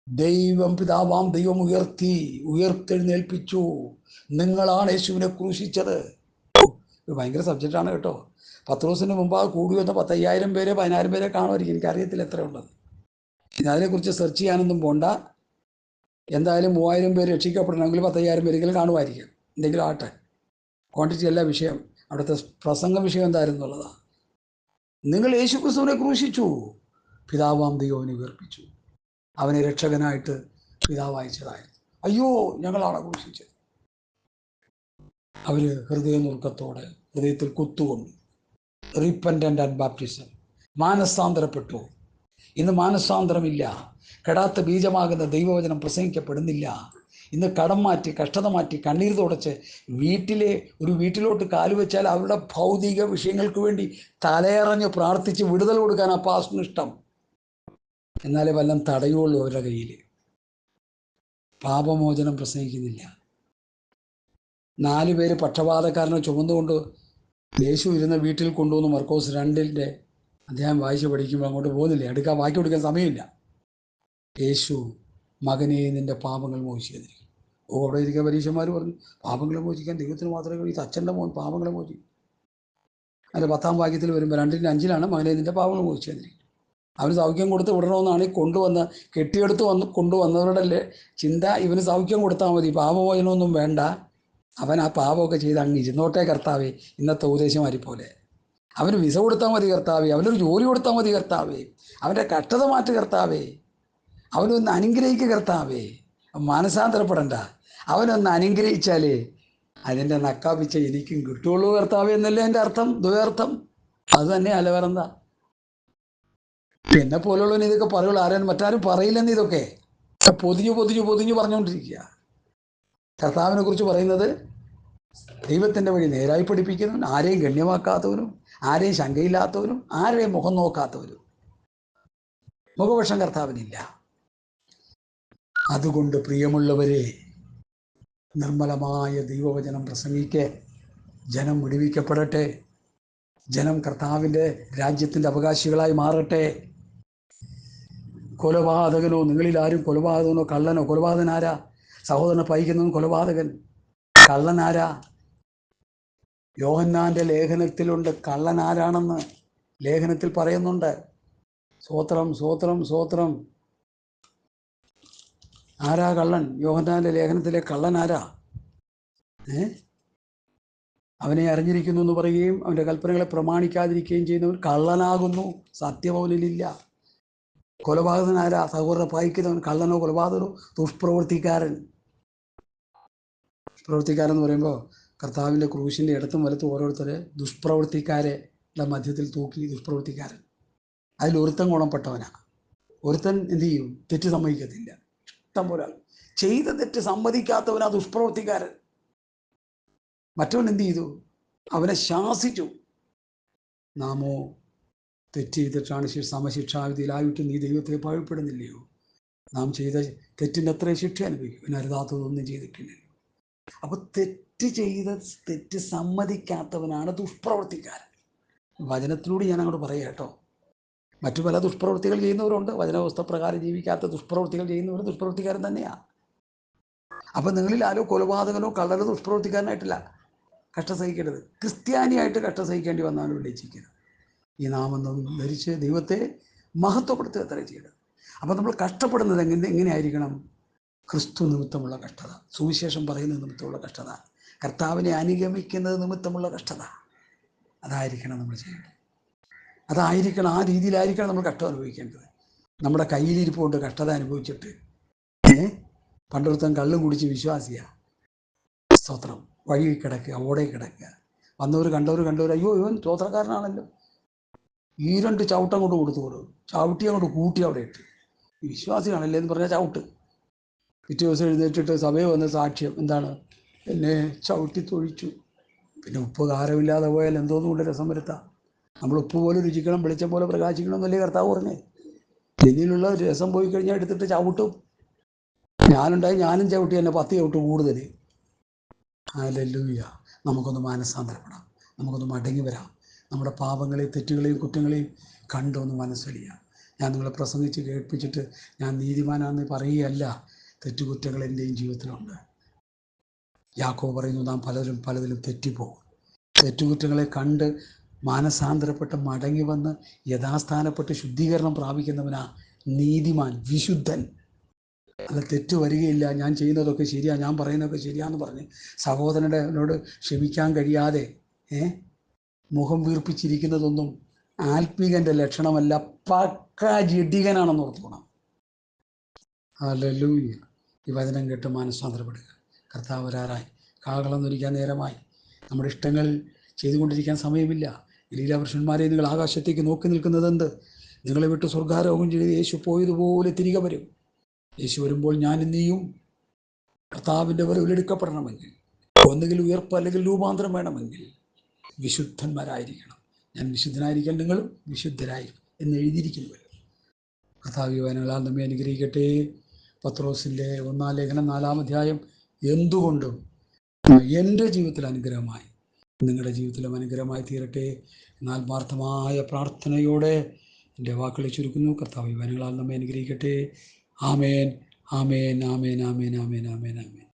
ദൈവം, പിതാവാം ദൈവം ഉയർത്തെഴുന്നേൽപ്പിച്ചു. നിങ്ങളാണ് യേശുവിനെ ക്രൂശിച്ചത്. ഭയങ്കര സബ്ജക്റ്റാണ് കേട്ടോ. പത്രോസിന് മുമ്പ് കൂടി വന്ന 10,000 പേരെ 10,000 പേരെ കാണുമായിരിക്കും, എനിക്കറിയത്തില്ല എത്രയുള്ളത്. അതിനെക്കുറിച്ച് സെർച്ച് ചെയ്യാനൊന്നും പോണ്ട. എന്തായാലും 3,000 പേര് രക്ഷിക്കപ്പെടണമെങ്കിൽ 10,000 പേരെങ്കിലും കാണുമായിരിക്കും. എന്തെങ്കിലും ആട്ടെ, ക്വാണ്ടിറ്റി അല്ല വിഷയം. അവിടുത്തെ പ്രസംഗ വിഷയം എന്തായിരുന്നു എന്നുള്ളതാണ്. നിങ്ങൾ യേശുക്രിസ്തുവിനെ ക്രൂശിച്ചു, പിതാവാം ദൈവം ഉയർപ്പിച്ചു. അവനെ രക്ഷകനായിട്ട് പിതാവ് അയച്ചതായിരുന്നു. അയ്യോ, ഞങ്ങളാണ് ക്രൂശിച്ചത്. അവർ ഹൃദയനുറുക്കത്തോടെ ഹൃദയത്തിൽ കുത്തുകൊണ്ടു. റിപ്പൻറ്റൻ്റ് ആൻഡ് ബാപ്റ്റിസം, മാനസാന്തരപ്പെട്ടു. ഇന്ന് മാനസാന്തരമില്ല. കെടാത്ത ബീജമാകുന്ന ദൈവവചനം പ്രസംഗിക്കപ്പെടുന്നില്ല. ഇന്ന് കടം മാറ്റി, കഷ്ടത മാറ്റി, കണ്ണീർ തുടച്ച് വീട്ടിലോട്ട് കാലുവെച്ചാൽ അവരുടെ ഭൗതിക വിഷയങ്ങൾക്ക് വേണ്ടി തലയറഞ്ഞ് പ്രാർത്ഥിച്ച് വിടുതൽ കൊടുക്കാൻ ആ പാസ്റ്ററിന് ഇഷ്ടം. എന്നാലേ വല്ലതും തടയുള്ളൂ അവരുടെ കയ്യിൽ. പാപമോചനം പ്രസംഗിക്കുന്നില്ല. 4 പേര് പക്ഷപാതക്കാരനെ ചുമന്നുകൊണ്ട് യേശു ഇരുന്ന വീട്ടിൽ കൊണ്ടുവന്ന് മർക്കോസ് 2 അധ്യായം വായിച്ച് പഠിക്കുമ്പോൾ അങ്ങോട്ട് പോകുന്നില്ല, വായിച്ചു കൊടുക്കാൻ സമയമില്ല. യേശു മകനെ നിൻ്റെ പാപങ്ങൾ മോചിച്ചു തന്നിരിക്കും. അവിടെ ഇരിക്കാൻ പരീക്ഷന്മാർ പറഞ്ഞു, പാപങ്ങളെ മോചിക്കാൻ ദൈവത്തിന് മാത്രമേ കഴിയൂ, അച്ഛൻ്റെ മോൻ പാപങ്ങളെ മോചിക്കും. അതിൻ്റെ 10-ാം വാക്യത്തിൽ വരുമ്പോൾ 2:5 മകനെ നിൻ്റെ പാപങ്ങൾ മോചിച്ചു തന്നിരിക്കും. അവന് സൗഖ്യം കൊടുത്ത് വിടണമെന്നാണ് ഈ കെട്ടിയെടുത്ത് കൊണ്ടുവന്നവരുടെ ചിന്ത. ഇവന് സൗഖ്യം കൊടുത്താൽ മതി, പാപമോചനമൊന്നും വേണ്ട, അവൻ ആ പാപമൊക്കെ ചെയ്ത് അങ്ങ് ഇരുന്നോട്ടെ കർത്താവേ. ഇന്നത്തെ ഉപദേശമാരി പോലെ അവന് വിസ കൊടുത്താൽ മതി കർത്താവേ, അവനൊരു ജോലി കൊടുത്താൽ മതി കർത്താവേ, അവൻ്റെ കഷ്ടത മാറ്റ് കർത്താവേ, അവനൊന്ന് അനുഗ്രഹിക്കുക കർത്താവേ. മാനസാന്തരപ്പെടണ്ട, അവനൊന്ന് അനുഗ്രഹിച്ചാലേ അതിൻ്റെ നക്കാപ്പിച്ച എനിക്കും കിട്ടുള്ളൂ കർത്താവേ എന്നല്ലേ എൻ്റെ അർത്ഥം, ദ്വയർത്ഥം. അത് തന്നെ അല്ല, വേറെന്താ? എന്നെ പോലുള്ളവന് ഇതൊക്കെ പറയുള്ളൂ, മറ്റാരും പറയില്ലെന്ന്. ഇതൊക്കെ പൊതിഞ്ഞു പറഞ്ഞുകൊണ്ടിരിക്കുക. കർത്താവിനെ കുറിച്ച് പറയുന്നത് ദൈവത്തിൻ്റെ വഴി നേരായി പഠിപ്പിക്കുന്നവൻ, ആരെയും ഗണ്യമാക്കാത്തവനും, ആരെയും ശങ്കയില്ലാത്തവനും, ആരെയും മുഖം നോക്കാത്തവനും. മുഖപക്ഷം കർത്താവിനില്ല. അതുകൊണ്ട് പ്രിയമുള്ളവരെ, നിർമ്മലമായ ദൈവവചനം പ്രസംഗിക്കെ, ജനം വിടുവിക്കപ്പെടട്ടെ, ജനം കർത്താവിൻ്റെ രാജ്യത്തിൻ്റെ അവകാശികളായി മാറട്ടെ. കൊലപാതകനോ, നിങ്ങളിൽ ആരും കൊലപാതകനോ കള്ളനോ, കൊലപാതകനാരാ? സഹോദരനെ പഴിക്കുന്നവൻ കൊലപാതകൻ. കള്ളനാരാ? യോഹന്നാൻ്റെ ലേഖനത്തിലുണ്ട് കള്ളനാരാണെന്ന്, ലേഖനത്തിൽ പറയുന്നുണ്ട്. സ്തോത്രം, സ്തോത്രം, സ്തോത്രം. ആരാ കള്ളൻ? യോഹന്നാൻ്റെ ലേഖനത്തിലെ കള്ളനാരാ? അവനെ അറിഞ്ഞിരിക്കുന്നു എന്ന് പറയുകയും അവൻ്റെ കൽപ്പനകളെ പ്രമാണിക്കാതിരിക്കുകയും ചെയ്യുന്നവൻ കള്ളനാകുന്നു, സത്യം അവനിലില്ല. കൊലപാതകനാരാ? സഹോദരനെ പഴിക്കുന്നവൻ കള്ളനോ കൊലപാതകനോ ദുഷ്പ്രവൃത്തിക്കാരൻ. ദുഷ്പ്രവൃത്തിക്കാരൻ എന്ന് പറയുമ്പോൾ കർത്താവിൻ്റെ ക്രൂശിൻ്റെ ഇടത്തും വലത്തും ഓരോരുത്തരെ ദുഷ്പ്രവൃത്തിക്കാരെ മധ്യത്തിൽ തൂക്കി. ദുഷ്പ്രവൃത്തിക്കാരൻ അതിലൊരുത്തൻ ഗുണപ്പെട്ടവനാണ്. ഒരുത്തൻ എന്ത് ചെയ്യും? തെറ്റ് സമ്മതിക്കത്തില്ല. ഇഷ്ടം പോലെ ചെയ്ത തെറ്റ് സമ്മതിക്കാത്തവനാ ദുഷ്പ്രവൃത്തിക്കാരൻ. മറ്റവൻ എന്ത് ചെയ്തു? അവനെ ശാസിച്ചു. നാമോ തെറ്റ് ചെയ്തിട്ടാണ് സമശിക്ഷാവിധിയിലായിട്ട് നീ ദൈവത്തെ ഭയപ്പെടുന്നില്ലയോ? നാം ചെയ്ത തെറ്റിൻ്റെ അത്ര ശിക്ഷ അനുഭവിക്കും, പിന്നെ അരുതാത്തതൊന്നും ചെയ്തിട്ടില്ലല്ലോ. അപ്പോൾ തെറ്റ് സമ്മതിക്കാത്തവനാണ് ദുഷ്പ്രവൃത്തിക്കാരൻ. വചനത്തിലൂടെ ഞാൻ അങ്ങോട്ട് പറയാം കേട്ടോ. മറ്റു പല ദുഷ്പ്രവൃത്തികൾ ചെയ്യുന്നവരുണ്ട്. വചനവ്യവസ്ഥപ്രകാരം ജീവിക്കാത്ത ദുഷ്പ്രവൃത്തികൾ ചെയ്യുന്നവർ ദുഷ്പ്രവൃത്തിക്കാരൻ തന്നെയാണ്. അപ്പം നിങ്ങളിൽ ആരോ കൊലപാതകനോ കള്ളനോ ദുഷ്പ്രവൃത്തിക്കാരനായിട്ടില്ല കഷ്ടം സഹിക്കേണ്ടത്. ക്രിസ്ത്യാനിയായിട്ട് കഷ്ടം സഹിക്കേണ്ടി വന്നാലും ഉല്ലേഖിക്കരുത്. ഈ നാമം ധരിച്ച് ദൈവത്തെ മഹത്വപ്പെടുത്തുക അത്ര ചെയ്യരുത്. അപ്പം നമ്മൾ കഷ്ടപ്പെടുന്നത് എങ്ങനെയായിരിക്കണം? ക്രിസ്തു നിമിത്തമുള്ള കഷ്ടത, സുവിശേഷം പറയുന്ന നിമിത്തമുള്ള കഷ്ടത, കർത്താവിനെ അനുഗമിക്കുന്നത് നിമിത്തമുള്ള കഷ്ടത, അതായിരിക്കണം നമ്മൾ ചെയ്യേണ്ടത്. അതായിരിക്കണം, ആ രീതിയിലായിരിക്കണം നമ്മൾ കഷ്ടം അനുഭവിക്കേണ്ടത്. നമ്മുടെ കയ്യിലിരിപ്പുകൊണ്ട് കഷ്ടത അനുഭവിച്ചിട്ട് പണ്ടൊരുത്തൻ കള്ളും കുടിച്ച് വിശ്വാസിയാണ്, സ്തോത്രം, വഴി കിടക്കുക, ഓടെ കിടക്കുക. വന്നവർ കണ്ടവർ അയ്യോ ഇവൻ സ്തോത്രക്കാരനാണല്ലോ, ഈ 2 ചവിട്ടം കൊണ്ട് കൊടുത്തു, ചവിട്ടി അങ്ങോട്ട് കൂട്ടി അവിടെ ഇട്ട്. വിശ്വാസിയാണല്ലേ എന്ന് പറഞ്ഞാൽ ചവിട്ട്. പിറ്റേ ദിവസം എഴുന്നേറ്റിട്ട് സഭയിൽ വന്ന സാക്ഷ്യം എന്താണ്? എന്നെ ചവിട്ടി തൊഴിച്ചു. പിന്നെ ഉപ്പ് കാരമില്ലാതെ പോയാൽ എന്തോന്നും കൊണ്ട് രസം വരുത്താം. നമ്മൾ ഉപ്പ് പോലെ രുചിക്കണം, വെളിച്ചം പോലെ പ്രകാശിക്കണം എന്നല്ലേ കർത്താവ് പറഞ്ഞേ. ഇതിലുള്ള രസം പോയി കഴിഞ്ഞാൽ എടുത്തിട്ട് ചവിട്ടും. ഞാനും ചവിട്ടി തന്നെ 10 ചവിട്ട് കൂടുതൽ. ഹല്ലേലൂയ. നമുക്കൊന്ന് മാനസാന്തരപ്പെടാം, നമുക്കൊന്ന് മടങ്ങി വരാം. നമ്മുടെ പാപങ്ങളെയും തെറ്റുകളെയും കുറ്റങ്ങളെയും കണ്ടൊന്ന് മനസ്സലിയാം. ഞാൻ നിങ്ങളെ പ്രസംഗിച്ച് കേൾപ്പിച്ചിട്ട് ഞാൻ നീതിമാനാണെന്ന് പറയുകയല്ല. തെറ്റുകുറ്റങ്ങൾ എൻ്റെയും ജീവിതത്തിലുണ്ട്. യാക്കോബ് പറയുന്നു, നാം പലതിലും തെറ്റിപ്പോകും. തെറ്റുകുറ്റങ്ങളെ കണ്ട് മാനസാന്തരപ്പെട്ട് മടങ്ങി വന്ന് യഥാസ്ഥാനപ്പെട്ട് ശുദ്ധീകരണം പ്രാപിക്കുന്നവനാ നീതിമാൻ, വിശുദ്ധൻ. അല്ല, തെറ്റ് വരികയില്ല, ഞാൻ ചെയ്യുന്നതൊക്കെ ശരിയാ, ഞാൻ പറയുന്നതൊക്കെ ശരിയാന്ന് പറഞ്ഞ് സഹോദരനോട് ക്ഷമിക്കാൻ കഴിയാതെ മുഖം വീർപ്പിച്ചിരിക്കുന്നതൊന്നും ആത്മീകൻ്റെ ലക്ഷണമല്ല, പക്കാ ജഡികനാണെന്ന് ഓർത്തോണം. ഹല്ലേലൂയ. ഈ വചനം കേട്ട് മാനസാന്തരപ്പെടുക. കർത്താവ് വരാറായി, കാഹളം ധരിക്കാൻ നേരമായി. നമ്മുടെ ഇഷ്ടങ്ങൾ ചെയ്തുകൊണ്ടിരിക്കാൻ സമയമില്ല. ഗലീലാപുരുഷന്മാരെ, നിങ്ങൾ ആകാശത്തേക്ക് നോക്കി നിൽക്കുന്നത് എന്ത്? നിങ്ങളെ വിട്ട് സ്വർഗാരോഹം ചെയ്ത് യേശു പോയതുപോലെ തിരികെ വരും. യേശു വരുമ്പോൾ ഞാനും നീയും കർത്താവിൻ്റെ വരവിലെടുക്കപ്പെടണമെങ്കിൽ, ഒന്നുകിൽ ഉയർപ്പ് അല്ലെങ്കിൽ രൂപാന്തരം വേണമെങ്കിൽ വിശുദ്ധന്മാരായിരിക്കണം. ഞാൻ വിശുദ്ധനായിരിക്കാൻ നിങ്ങളും വിശുദ്ധരായി എന്ന് എഴുതിയിരിക്കുന്നുവല്ലോ. കർത്താവ് വചനങ്ങളാൽ നമ്മെ അനുഗ്രഹിക്കട്ടെ. പത്രോസിൻ്റെ 1-ാം ലേഖനം 4-ാം അധ്യായം എന്തുകൊണ്ടും എൻ്റെ ജീവിതത്തിൽ അനുഗ്രഹമായി, നിങ്ങളുടെ ജീവിതത്തിലും അനുഗ്രഹമായി തീരട്ടെ. എന്നാൽ ആത്മാർത്ഥമായ പ്രാർത്ഥനയോടെ എൻ്റെ വാക്കുകളെ ചുരുക്കുന്നു. കർത്താവ് വചനങ്ങളാൽ നമ്മെ അനുഗ്രഹിക്കട്ടെ. ആമേൻ, ആമേൻ, ആമേൻ, ആമേൻ, ആമേൻ, ആമേൻ, ആമേൻ.